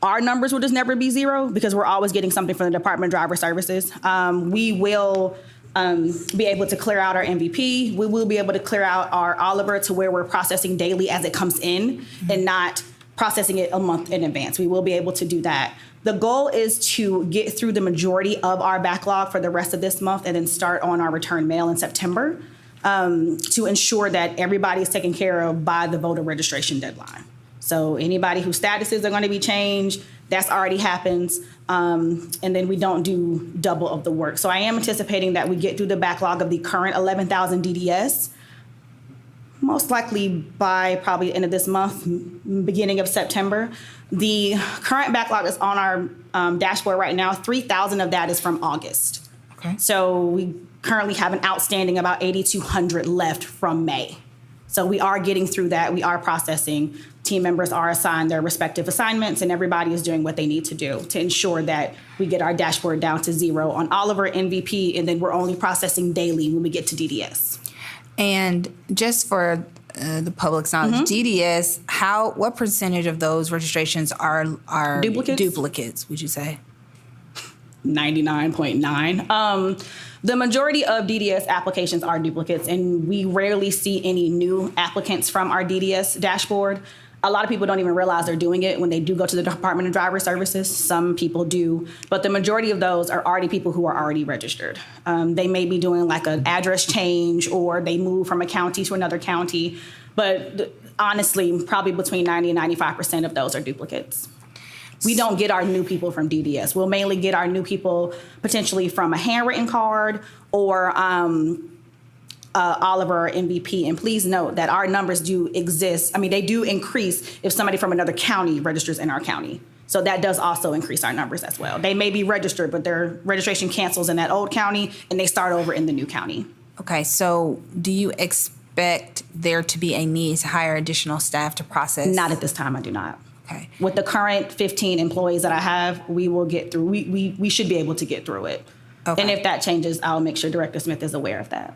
our numbers will just never be 0 because we're always getting something from the Department of Driver Services. We will be able to clear out our MVP. We will be able to clear out our Oliver to where we're processing daily as it comes in and not processing it a month in advance. We will be able to do that. The goal is to get through the majority of our backlog for the rest of this month and then start on our return mail in September to ensure that everybody is taken care of by the voter registration deadline. So anybody whose statuses are going to be changed, that's already happens. And then we don't do double of the work. So I am anticipating that we get through the backlog of the current 11,000 DDS, most likely by probably the end of this month, beginning of September. The current backlog is on our dashboard right now. 3,000 of that is from August. Okay. So we currently have an outstanding about 8,200 left from May. So we are getting through that. We are processing. Team members are assigned their respective assignments, and everybody is doing what they need to do to ensure that we get our dashboard down to 0 on Oliver MVP, and then we're only processing daily when we get to DDS. And just for the public's knowledge, DDS, what percentage of those registrations are duplicates, would you say? 99.9. The majority of DDS applications are duplicates, and we rarely see any new applicants from our DDS dashboard. A lot of people don't even realize they're doing it when they do go to the Department of Driver Services. Some people do, but the majority of those are already people who are already registered. They may be doing like an address change, or they move from a county to another county, but honestly, probably between 90 and 95% of those are duplicates. We don't get our new people from DDS. We'll mainly get our new people potentially from a handwritten card or Oliver MVP. And please note that our numbers do exist. I mean, they do increase if somebody from another county registers in our county. So that does also increase our numbers as well. They may be registered, but their registration cancels in that old county and they start over in the new county. Okay, so do you expect there to be a need to hire additional staff to process? Not at this time, I do not. Okay. With the current 15 employees that I have, we will get through. We should be able to get through it. Okay. And if that changes, I'll make sure Director Smith is aware of that.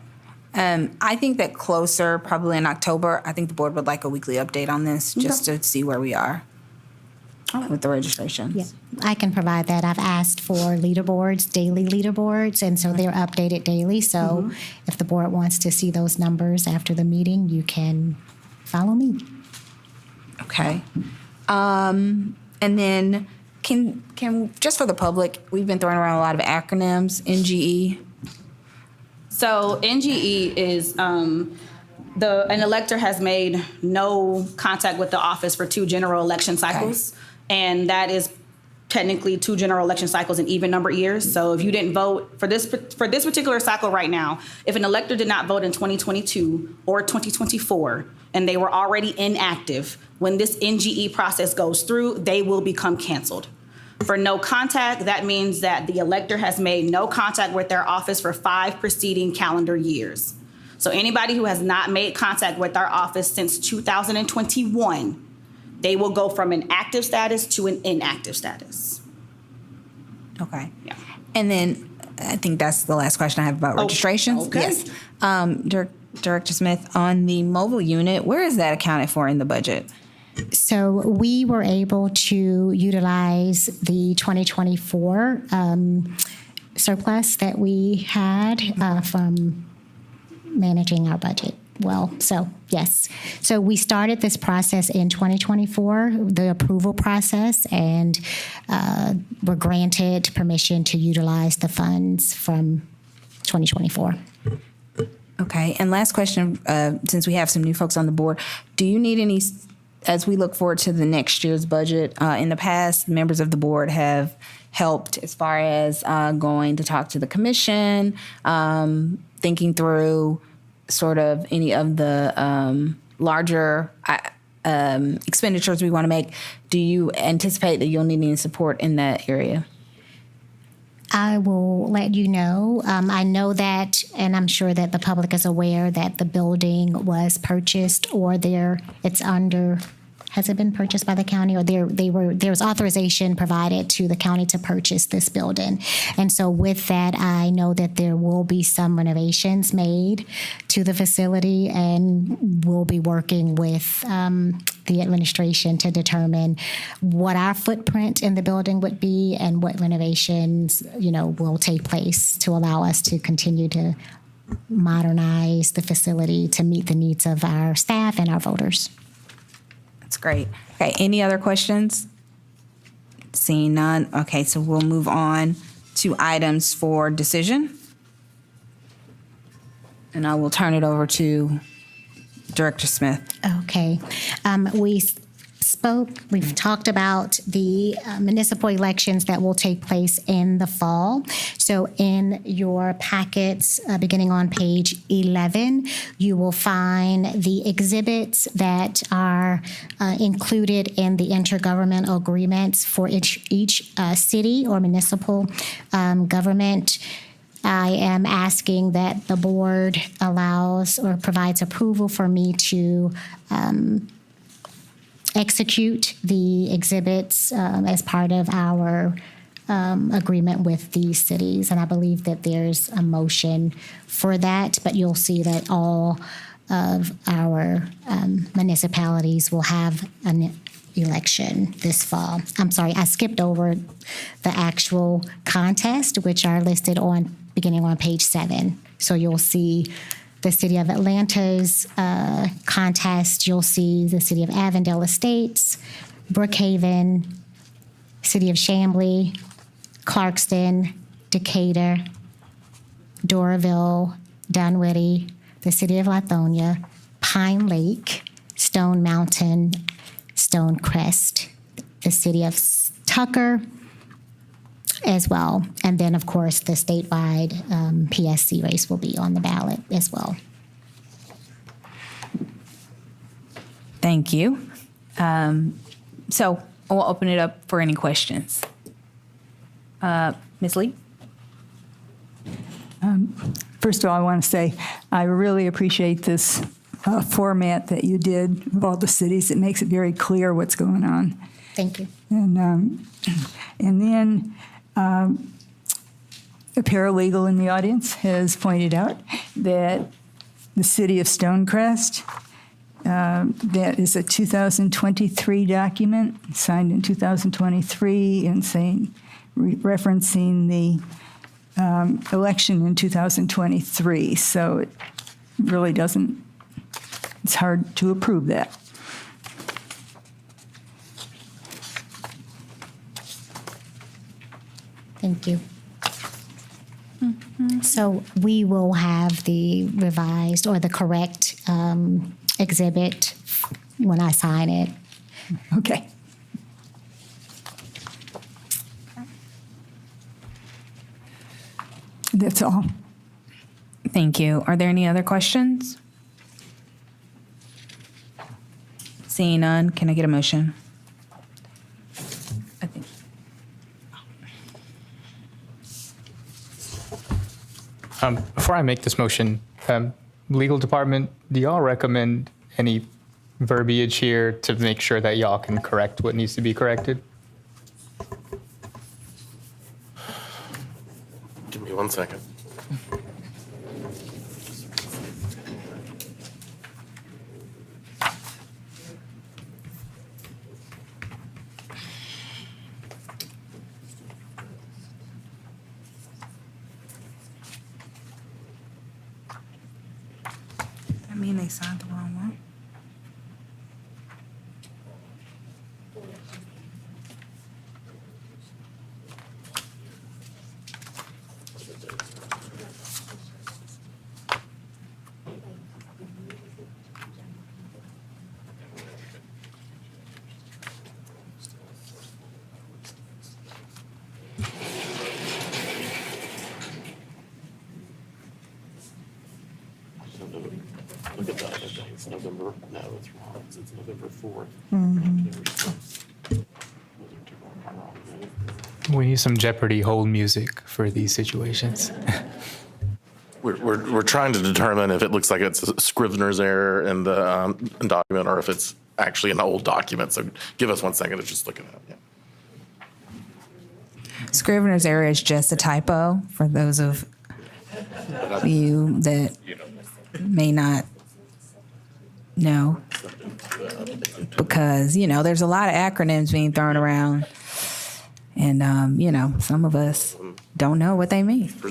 I think that closer, probably in October, I think the board would like a weekly update on this just to see where we are with the registrations. Yeah, I can provide that. I've asked for leaderboards, daily leaderboards, and so they're updated daily. So if the board wants to see those numbers after the meeting, you can follow me. Okay. And then can just for the public, we've been throwing around a lot of acronyms, NGE. So NGE is an elector has made no contact with the office for 2 general election cycles, and that is technically 2 general election cycles in even number years. So if you didn't vote for this particular cycle right now, if an elector did not vote in 2022 or 2024 and they were already inactive, when this NGE process goes through, they will become canceled. For no contact, that means that the elector has made no contact with their office for 5 preceding calendar years. So anybody who has not made contact with our office since 2021, they will go from an active status to an inactive status. Okay. Yeah. And then I think that's the last question I have about registrations. okay. Yes. Director Smith, on the mobile unit, where is that accounted for in the budget? So we were able to utilize the 2024 surplus that we had from managing our budget well. So yes. So we started this process in 2024, the approval process, and were granted permission to utilize the funds from 2024. Okay. And last question, since we have some new folks on the board, do you need any, as we look forward to the next year's budget, in the past, members of the board have helped as far as going to talk to the commission, thinking through sort of any of the larger expenditures we want to make. Do you anticipate that you'll need any support in that area? I will let you know. I know that, and I'm sure that the public is aware that the building was purchased, or it's under. Has it been purchased by the county, or there was authorization provided to the county to purchase this building? And so with that, I know that there will be some renovations made to the facility, and we'll be working with the administration to determine what our footprint in the building would be and what renovations, will take place to allow us to continue to modernize the facility to meet the needs of our staff and our voters. That's great. Okay, any other questions? Seeing none. Okay, so we'll move on to items for decision. And I will turn it over to Director Smith. Okay. We've talked about the municipal elections that will take place in the fall. So in your packets, beginning on page 11, you will find the exhibits that are included in the intergovernmental agreements for each city or municipal government. I am asking that the board allows or provides approval for me to execute the exhibits as part of our agreement with these cities. And I believe that there's a motion for that, but you'll see that all of our municipalities will have an election this fall. I'm sorry, I skipped over the actual contest, which are listed beginning on page 7. So you'll see the City of Atlanta's contest, you'll see the City of Avondale Estates, Brookhaven, City of Chamblee, Clarkston, Decatur, Doraville, Dunwoody, the City of Lithonia, Pine Lake, Stone Mountain, Stonecrest, the City of Tucker as well. And then, of course, the statewide PSC race will be on the ballot as well. Thank you. So we'll open it up for any questions. Ms. Lee? First of all, I want to say I really appreciate this format that you did of all the cities. It makes it very clear what's going on. Thank you. And then a paralegal in the audience has pointed out that the city of Stonecrest, that is a 2023 document signed in 2023 and referencing the election in 2023. So it really doesn't, it's hard to approve that. Thank you. So we will have the revised or the correct exhibit when I sign it. Okay. That's all. Thank you. Are there any other questions? Seeing none, can I get a motion? I think. Before I make this motion, legal department, do y'all recommend any verbiage here to make sure that y'all can correct what needs to be corrected? Give me 1 second. I mean, they signed the wrong one. Look at that. It's November. No, it's wrong. It's November 4th. We need some Jeopardy hold music for these situations. We're trying to determine if it looks like it's a Scrivener's error in the document or if it's actually an old document. So give us 1 second to just look it up. Yeah. Scrivener's error is just a typo for those of you that may not know, because there's a lot of acronyms being thrown around, and some of us don't know what they mean. For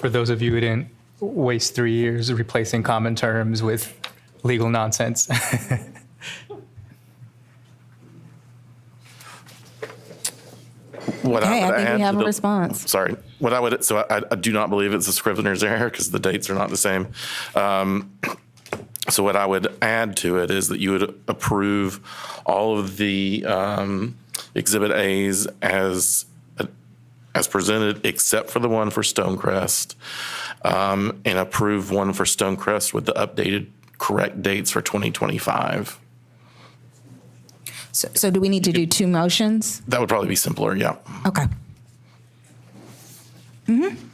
those of you who didn't waste 3 years replacing common terms with legal nonsense. Okay, I think we have a response. Sorry. I do not believe it's a Scrivener's error because the dates are not the same. So what I would add to it is that you would approve all of the Exhibit A's as presented, except for the one for Stonecrest, and approve one for Stonecrest with the updated correct dates for 2025. So do we need to do two motions? That would probably be simpler, yeah. Okay.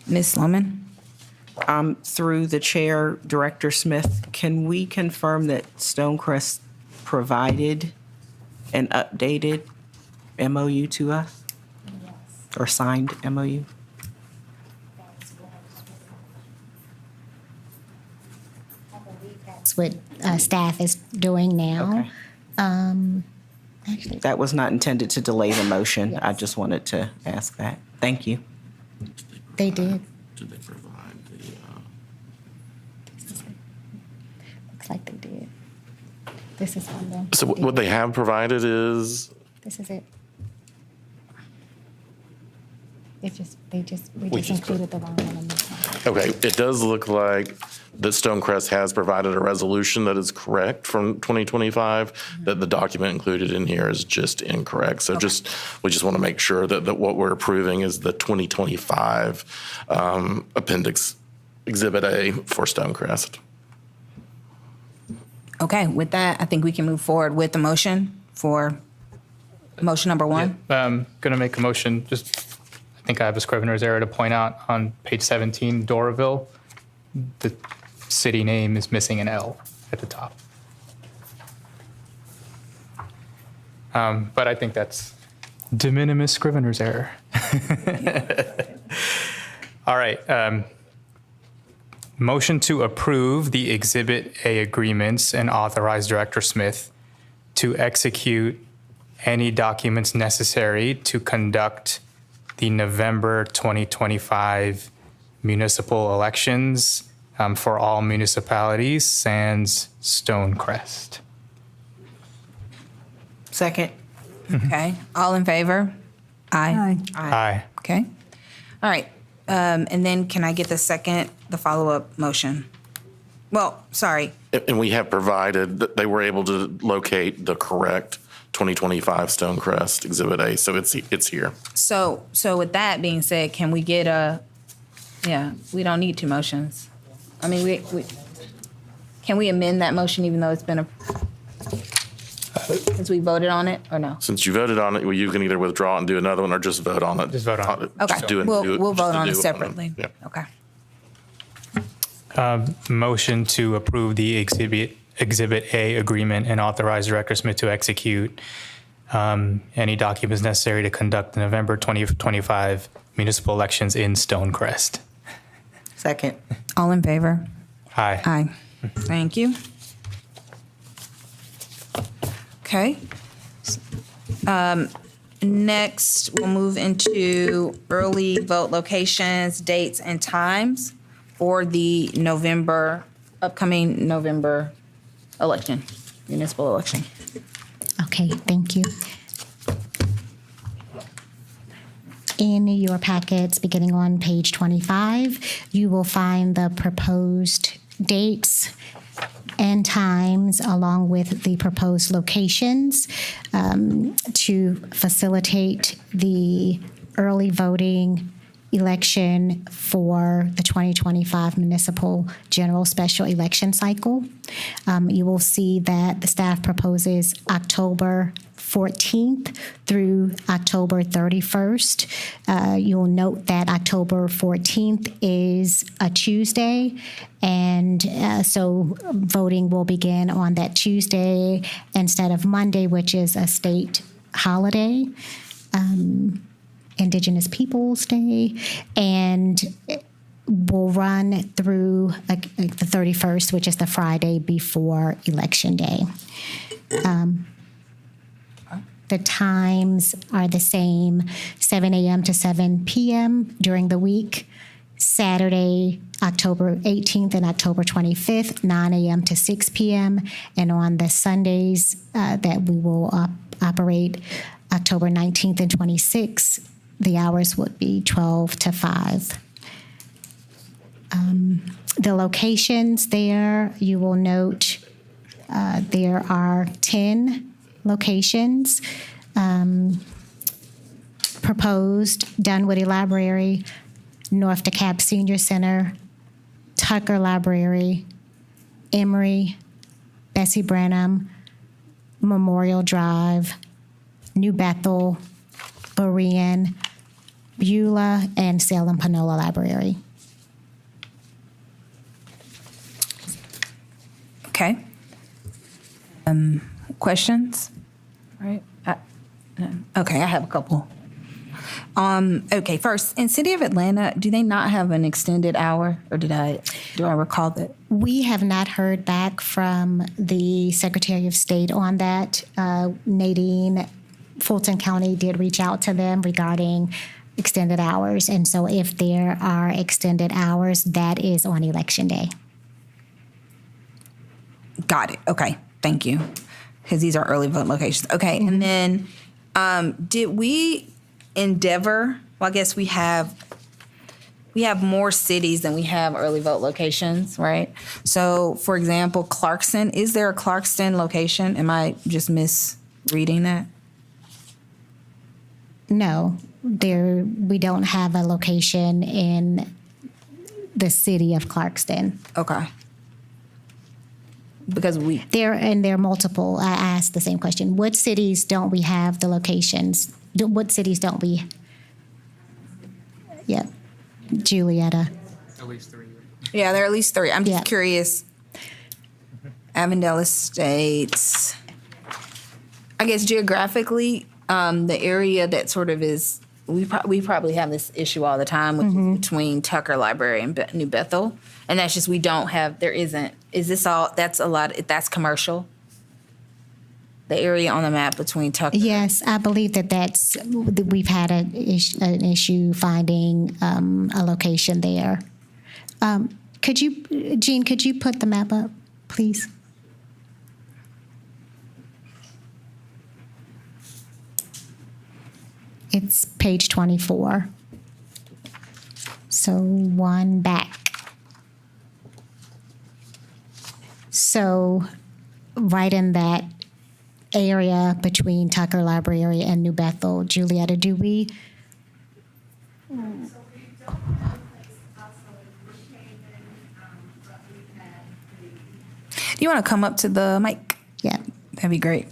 Ms. Sloman? Through the chair, Director Smith, can we confirm that Stonecrest provided an updated MOU to us? Yes. Or signed MOU? That's what staff is doing now. Okay. Actually, That was not intended to delay the motion. Yes. I just wanted to ask that. Thank you. they did. Did they provide Looks like they did. This is on them. So what they have provided is, This is it. We just just included the wrong one on this one. okay, it does look like that Stonecrest has provided a resolution that is correct from 2025, that the document included in here is just incorrect. So we just want to make sure that what we're approving is the 2025 appendix Exhibit A for Stonecrest. Okay, with that, I think we can move forward with the motion for motion number one. I'm going to make a motion, I think I have a scrivener's error to point out on page 17, Doraville. The city name is missing an L at the top. But I think that's de minimis scrivener's error. All right. Motion to approve the Exhibit A agreements and authorize Director Smith to execute any documents necessary to conduct the November 2025 municipal elections for all municipalities, sans Stonecrest. Second. Okay, all in favor? Aye. Aye. Okay. All right. And then can I get the follow-up motion? Well, sorry. And we have provided that they were able to locate the correct 2025 Stonecrest Exhibit A, so it's here. So with that being said, can we get we don't need two motions. I mean, we can we amend that motion even though it's been since we voted on it, or no? Since you voted on it, well, you can either withdraw and do another one or just vote on it. Just vote on it. Okay, Just do it- we'll just vote to on do it separately. Yeah. Okay. Motion to approve the Exhibit A agreement and authorize Director Smith to execute any documents necessary to conduct the November 2025 municipal elections in Stonecrest. Second. All in favor? Aye. Aye. Thank you. Okay. Next, we'll move into early vote locations, dates, and times for the upcoming November election, municipal election. Okay, thank you. In your packets, beginning on page 25, you will find the proposed dates and times along with the proposed locations to facilitate the early voting election for the 2025 municipal general special election cycle. You will see that the staff proposes October 14th through October 31st. You'll note that October 14th is a Tuesday, and so voting will begin on that Tuesday instead of Monday, which is a state holiday. Indigenous Peoples Day, and will run through the 31st, which is the Friday before Election Day. The times are the same, 7 a.m. to 7 p.m. during the week. Saturday, October 18th and October 25th, 9 a.m. to 6 p.m. And on the Sundays that we will operate, October 19th and 26th, the hours would be 12 to 5. The locations there, you will note there are 10 locations proposed: Dunwoody Library, North DeKalb Senior Center, Tucker Library, Emory, Bessie Branham, Memorial Drive, New Bethel, Berean, Beulah, and Salem Panola Library. Okay. Questions? All right. Okay, I have a couple. Okay, first, in City of Atlanta, do they not have an extended hour, or do I recall that? We have not heard back from the Secretary of State on that. Nadine, Fulton County did reach out to them regarding extended hours, and so if there are extended hours, that is on Election Day. Got it. Okay. Thank you. Because these are early vote locations. Okay. And then did we endeavor, well, I guess we have more cities than we have early vote locations, right? So, for example, Clarkston, is there a Clarkston location? Am I just misreading that? No, we don't have a location in the city of Clarkston. Okay. Because there are multiple. I asked the same question. What cities don't we have the locations? What cities don't we? Yep. Julietta. At least 3. Yeah, there are at least 3. I'm just curious. Avondale Estates. I guess geographically, the area that sort of is, we probably have this issue all the time, which is between Tucker Library and New Bethel. And that's just, is this all, that's a lot, that's commercial? The area on the map between Tucker. Yes, I believe we've had an issue finding a location there. Jean, could you put the map up, please? It's page 24. So one back. So right in that area between Tucker Library and New Bethel, Julietta, do we? Do you want to come up to the mic? Yeah. That'd be great.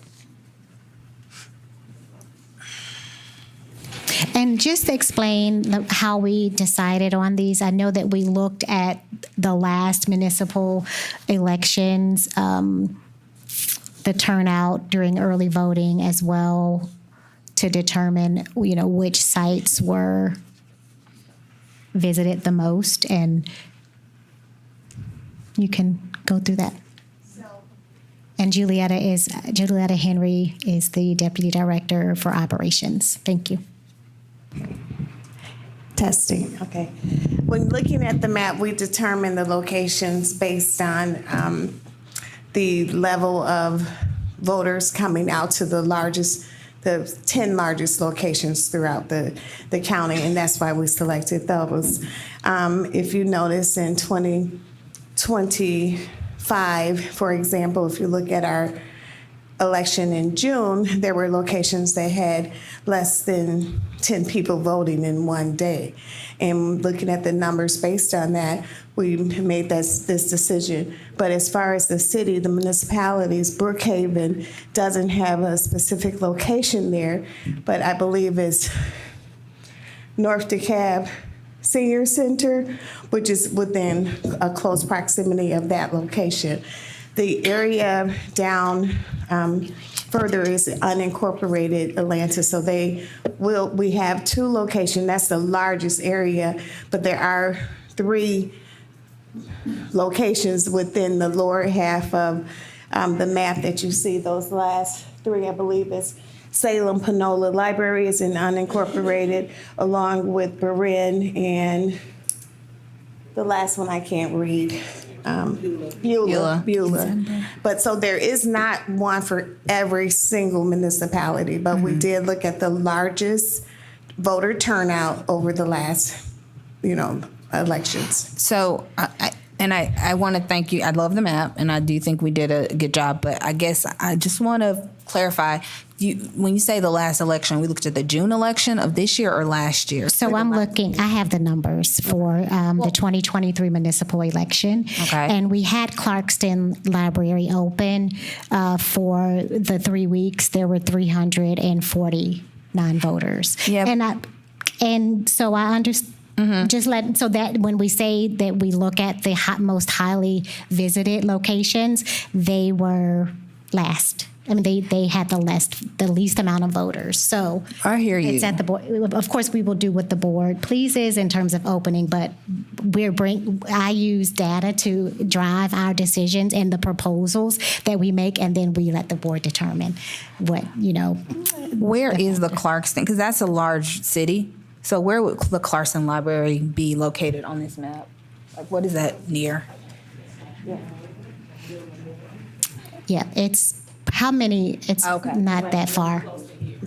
And just explain how we decided on these. I know that we looked at the last municipal elections, the turnout during early voting as well, to determine, which sites were visited the most, and you can go through that. And Julietta Henry is the Deputy Director for Operations. Thank you. Testing, okay. When looking at the map, we determined the locations based on the level of voters coming out to the 10 largest locations throughout the county, and that's why we selected those. If you notice in 2025, for example, if you look at our election in June, there were locations that had less than 10 people voting in one day. And looking at the numbers based on that, we made this decision. But as far as the city, the municipalities, Brookhaven doesn't have a specific location there, but I believe it's North DeKalb Senior Center, which is within a close proximity of that location. The area down further is unincorporated Atlanta, so we have 2 locations. That's the largest area, but there are 3 locations within the lower half of the map that you see. Those last 3, I believe, is Salem Panola Library is in unincorporated, along with Berin, and the last one I can't read. Beulah. But so there is not one for every single municipality, but we did look at the largest voter turnout over the last, elections. So, I want to thank you. I love the map, and I do think we did a good job, but I guess I just want to clarify. When you say the last election, we looked at the June election of this year or last year? So I have the numbers for the 2023 municipal election. Okay. And we had Clarkston Library open for the 3 weeks. There were 349 voters. Yeah. And so I understand. Mm-hmm. So that when we say that we look at the most highly visited locations, they were last. I mean, they had the least amount of voters. So I hear you. It's at the board. Of course, we will do what the board pleases in terms of opening, but I use data to drive our decisions and the proposals that we make, and then we let the board determine what Where is the Clarkston? Because that's a large city. So where would the Clarkston Library be located on this map? Like, what is that near? Yeah, it's how many? It's not that far.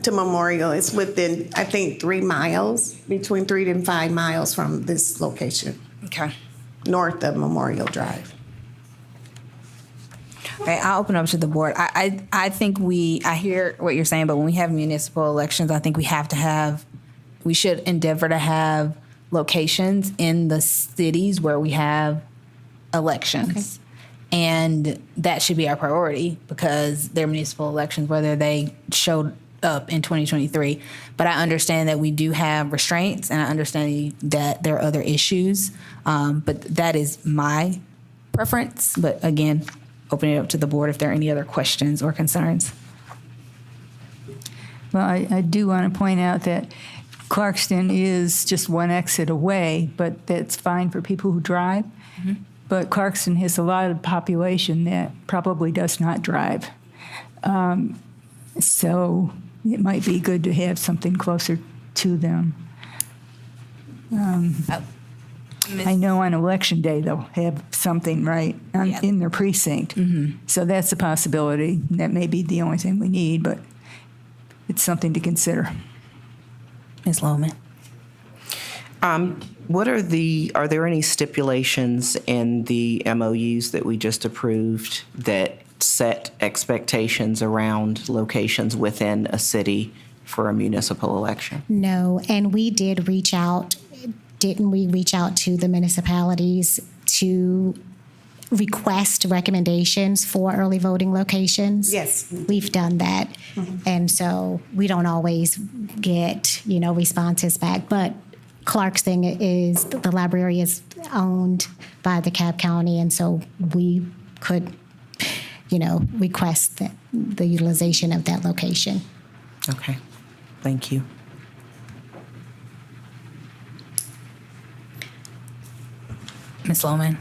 To Memorial, it's within, I think, 3 miles, between 3 and 5 miles from this location, Okay. north of Memorial Drive. Okay, I'll open up to the board. I think I hear what you're saying, but when we have municipal elections, I think we should endeavor to have locations in the cities where we have elections. And that should be our priority because they're municipal elections, whether they showed up in 2023. But I understand that we do have restraints, and I understand that there are other issues. But that is my preference. But again, open it up to the board if there are any other questions or concerns. Well, I do want to point out that Clarkston is just one exit away, but that's fine for people who drive. Mm-hmm. But Clarkston has a lot of population that probably does not drive. So it might be good to have something closer to them. I know on election day they'll have something in their precinct. Mm-hmm. So that's a possibility. That may be the only thing we need, but it's something to consider. Ms. Lohman. Are there any stipulations in the MOUs that we just approved that set expectations around locations within a city for a municipal election? No, and we did reach out, didn't we reach out to the municipalities to request recommendations for early voting locations? Yes. We've done that. Mm-hmm. And so we don't always get, responses back, but the library is owned by DeKalb County, and so we could, request the utilization of that location. Okay, thank you. Ms. Lohman.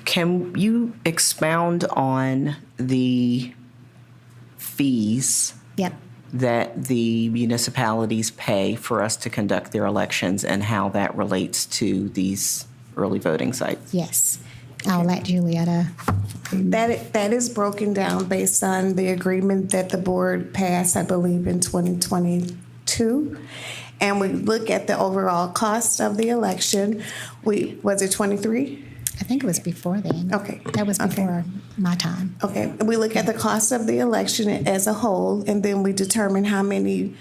Can you expound on the fees that the municipalities pay for us to conduct their elections and how that relates to these early voting sites? Yes. I'll let Julietta. That is broken down based on the agreement that the board passed, I believe, in 2022. And we look at the overall cost of the election. Was it 23? I think it was before then. Okay. That was before my time. Okay. We look at the cost of the election as a whole, and then we determine how many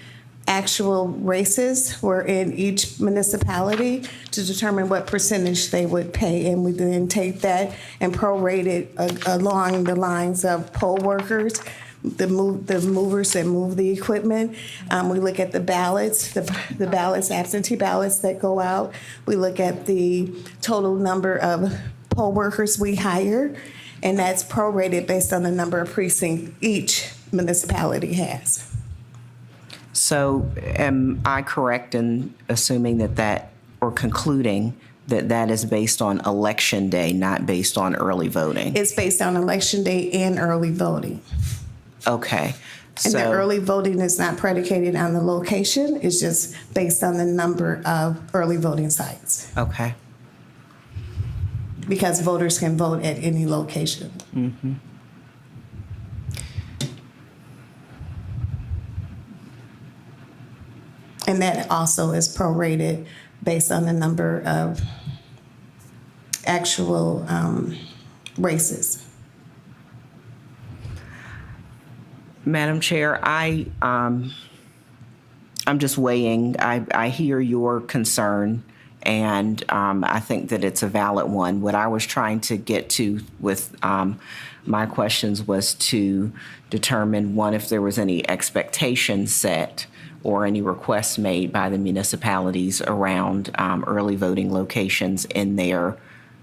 actual races were in each municipality to determine what percentage they would pay. And we then take that and prorate it along the lines of poll workers, the movers that move the equipment. We look at the ballots, the ballots, absentee ballots that go out. We look at the total number of poll workers we hire, and that's prorated based on the number of precincts each municipality has. So am I correct in assuming or concluding that is based on election day, not based on early voting? It's based on election day and early voting. Okay. And the early voting is not predicated on the location. It's just based on the number of early voting sites. Okay. Because voters can vote at any location. Mm-hmm. And that also is prorated based on the number of actual races. Madam Chair, I'm just weighing. I hear your concern, and I think that it's a valid one. What I was trying to get to with my questions was to determine, one, if there was any expectation set or any requests made by the municipalities around early voting locations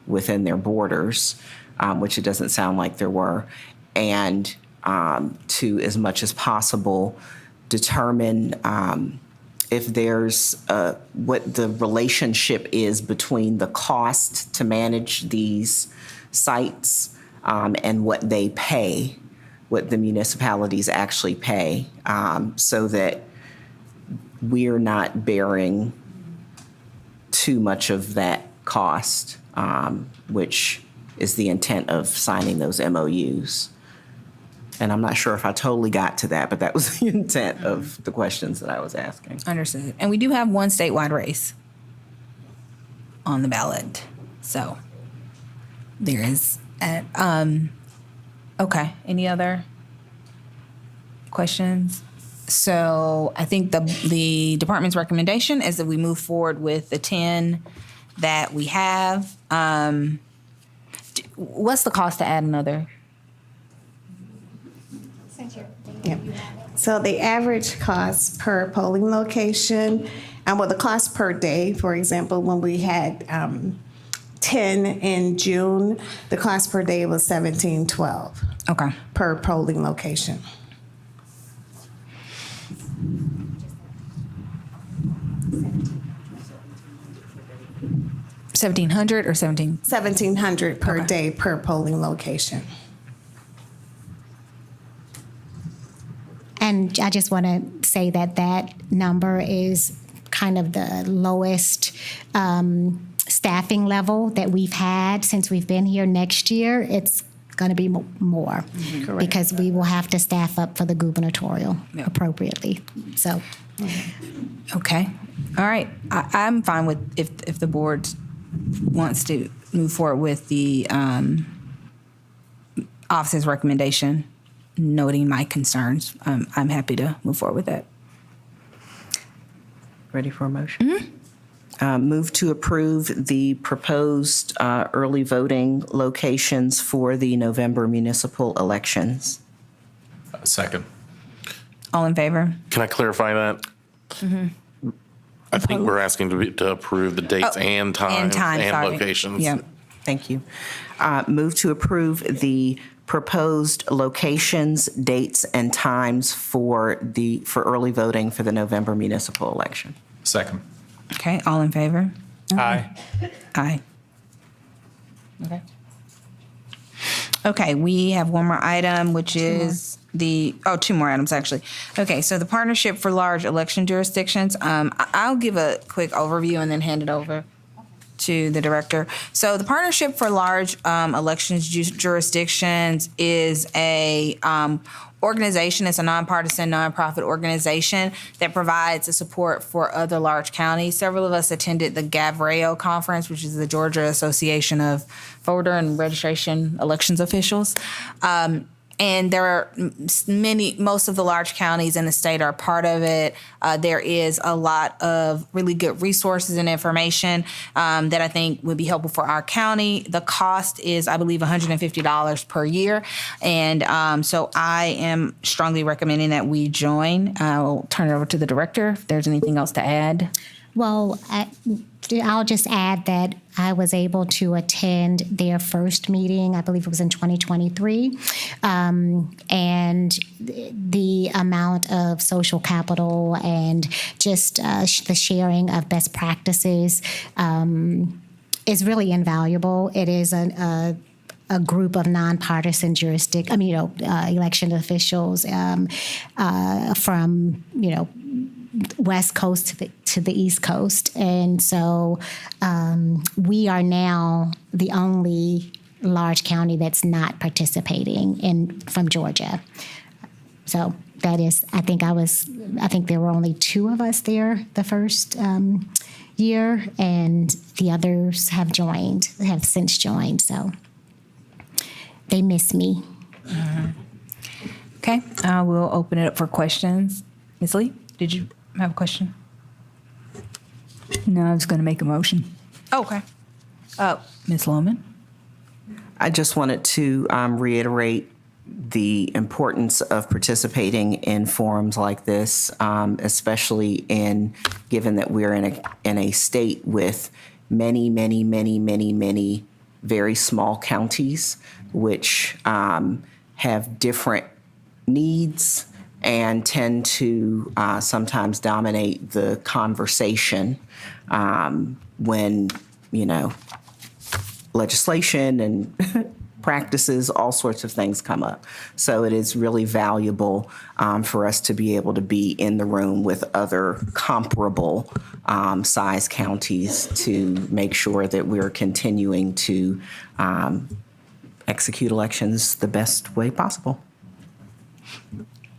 within their borders, which it doesn't sound like there were, and to, as much as possible, determine if there's what the relationship is between the cost to manage these sites and what they pay, what the municipalities actually pay, so that we're not bearing too much of that cost, which is the intent of signing those MOUs. And I'm not sure if I totally got to that, but that was the intent of the questions that I was asking. Understood. And we do have one statewide race on the ballot. So there is. Okay. Any other questions? So I think the department's recommendation is that we move forward with the 10 that we have. What's the cost to add another? Yep. So the average cost per polling location, and the cost per day, for example, when we had 10 in June, the cost per day was $17.12. Okay. Per polling location. $1,700 or 17? $1,700 per day per polling location. And I just want to say that that number is kind of the lowest staffing level that we've had since we've been here. Next year, it's going to be more because we will have to staff up for the gubernatorial appropriately. So, okay, all right. I'm fine with if the board wants to move forward with the office's recommendation, noting my concerns. I'm happy to move forward with that. Ready for a motion? Move to approve the proposed early voting locations for the November municipal elections. Second. All in favor? Can I clarify that? I think we're asking to approve the dates and times and sorry. locations. Yep. Thank you. Move to approve the proposed locations, dates, and times for early voting for the November municipal election. Second. Okay, all in favor? Aye. Aye. Okay. Okay, we have one more item, which is two more items, actually. Okay, so the Partnership for Large Election Jurisdictions. I'll give a quick overview and then hand it over to the director. So the Partnership for Large Elections Jurisdictions is a organization. It's a nonpartisan, nonprofit organization that provides the support for other large counties. Several of us attended the GAVREO conference, which is the Georgia Association of Voter and Registration Elections Officials. And there are most of the large counties in the state are part of it. There is a lot of really good resources and information that I think would be helpful for our county. The cost is, I believe, $150 per year. And so I am strongly recommending that we join. I'll turn it over to the director if there's anything else to add. well, I'll just add that I was able to attend their first meeting, I believe it was in 2023, and the amount of social capital and just the sharing of best practices is really invaluable. It is a group of nonpartisan election officials from, West Coast to the East Coast. And so we are now the only large county that's not participating from Georgia. So that is, I think there were only 2 of us there the first year, and the others have since joined. So they miss me. Mm-hmm. Okay, we'll open it up for questions. Ms. Lee, did you have a question? No, I was going to make a motion. Oh, okay. Ms. Lohman? I just wanted to reiterate the importance of participating in forums like this, especially given that we're in a state with many, many, many, many, many very small counties, which have different needs and tend to sometimes dominate the conversation when, legislation and practices, all sorts of things come up. So it is really valuable for us to be able to be in the room with other comparable size counties to make sure that we're continuing to execute elections the best way possible.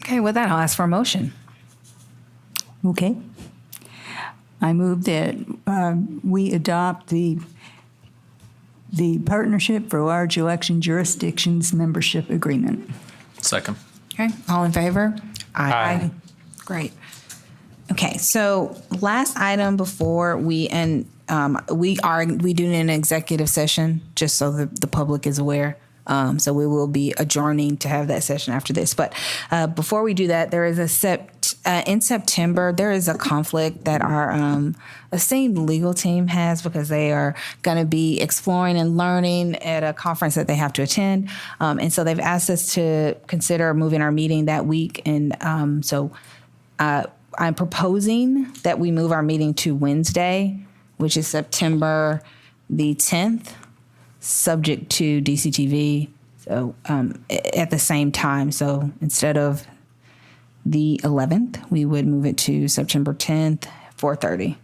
Okay, with that, I'll ask for a motion. Okay. I move that we adopt the Partnership for Large Election Jurisdictions Membership Agreement. Second. Okay, all in favor? Aye. Great. Okay, so last item before we end, we do an executive session, just so the public is aware. So we will be adjourning to have that session after this. But before we do that, there is in September, there is a conflict that our esteemed legal team has because they are going to be exploring and learning at a conference that they have to attend. And so they've asked us to consider moving our meeting that week. And so I'm proposing that we move our meeting to Wednesday, which is September the 10th. Subject to DCTV, so at the same time. So instead of the 11th, we would move it to September 10th, 4:30.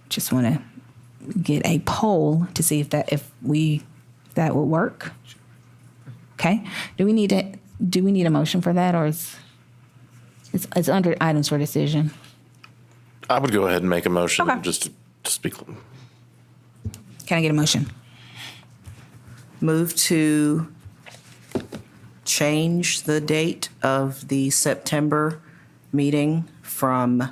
Just want to get a poll to see if that would work. Okay. Do we need a motion for that, or it's under items for decision? I would go ahead and make a motion Okay. just to speak. Can I get a motion? Move to change the date of the September meeting from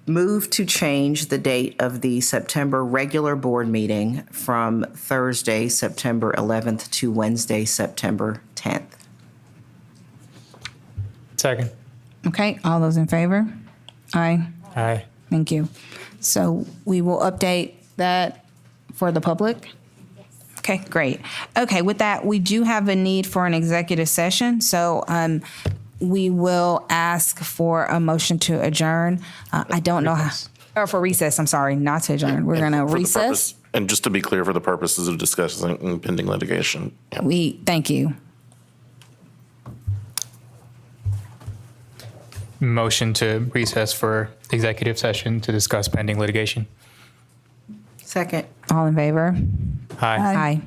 move to change the date of the September regular board meeting from Thursday, September 11th to Wednesday, September 10th. Second. Okay, all those in favor? Aye. Aye. Thank you. So we will update that for the public? Okay, great. Okay, with that, we do have a need for an executive session. So we will ask for a motion to adjourn. I don't know how, or for recess, I'm sorry, not to adjourn. We're going to recess. And just to be clear, for the purposes of discussing pending litigation. Yeah. Thank you. Motion to recess for executive session to discuss pending litigation. Second. All in favor? Aye. Aye.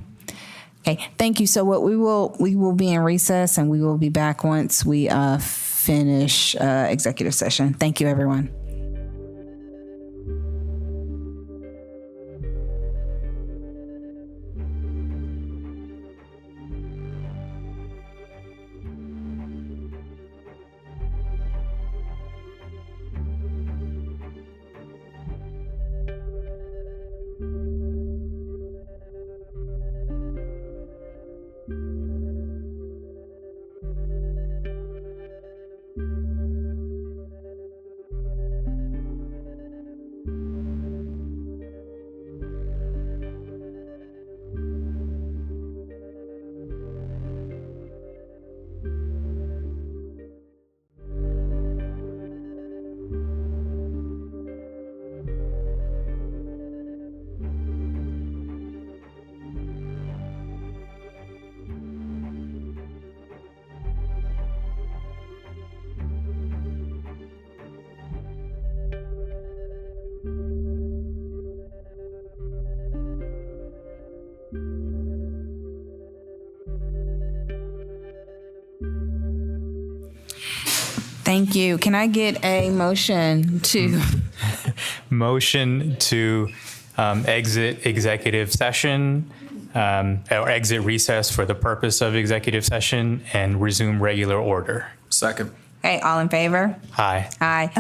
Okay, thank you. So what we will be in recess, and we will be back once we finish executive session. Thank you, everyone. Thank you. Can I get a motion to? Motion to exit executive session or exit recess for the purpose of executive session and resume regular order. Second. Okay, all in favor? Aye. Aye.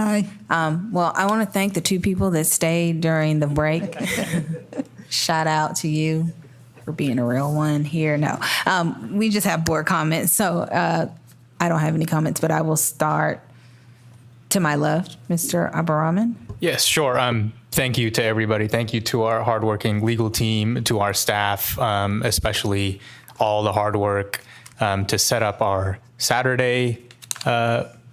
Aye. Well, I want to thank the two people that stayed during the break. Shout out to you for being a real one here. No, we just have board comments. So I don't have any comments, but I will start to my left, Mr. Abaraman. Yes, sure. Thank you to everybody. Thank you to our hardworking legal team, to our staff, especially all the hard work to set up our Saturday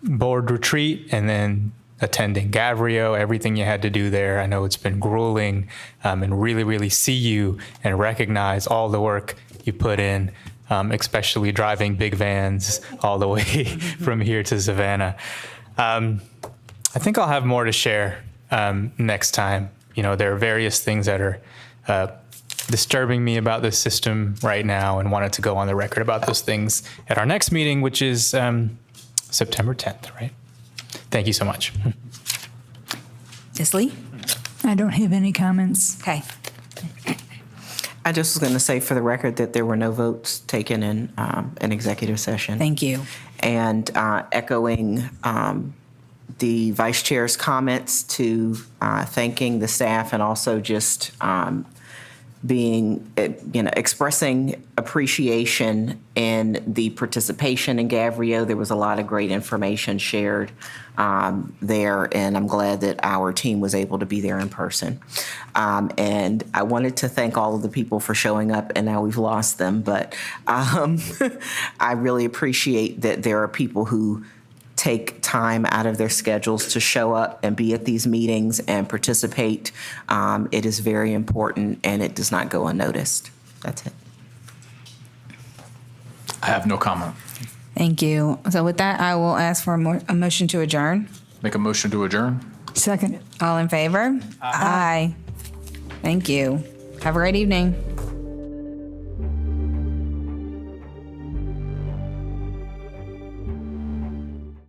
board retreat and then attending Gavrio, everything you had to do there. I know it's been grueling, and really, really see you and recognize all the work you put in, especially driving big vans all the way from here to Savannah. I think I'll have more to share next time. You know, there are various things that are disturbing me about this system right now, and wanted to go on the record about those things at our next meeting, which is September 10th, right? Thank you so much. Ms. Lee? I don't have any comments. Okay. I just was going to say for the record that there were no votes taken in an executive session. Thank you. And echoing the vice chair's comments to thanking the staff, and also just expressing appreciation in the participation in Gavrio. There was a lot of great information shared there, and I'm glad that our team was able to be there in person. And I wanted to thank all of the people for showing up, and now we've lost them, but I really appreciate that there are people who take time out of their schedules to show up and be at these meetings and participate. It is very important, and it does not go unnoticed. That's it. I have no comment. Thank you. So with that, I will ask for a motion to adjourn. Make a motion to adjourn. Second. All in favor? Aye. Thank you. Have a great evening.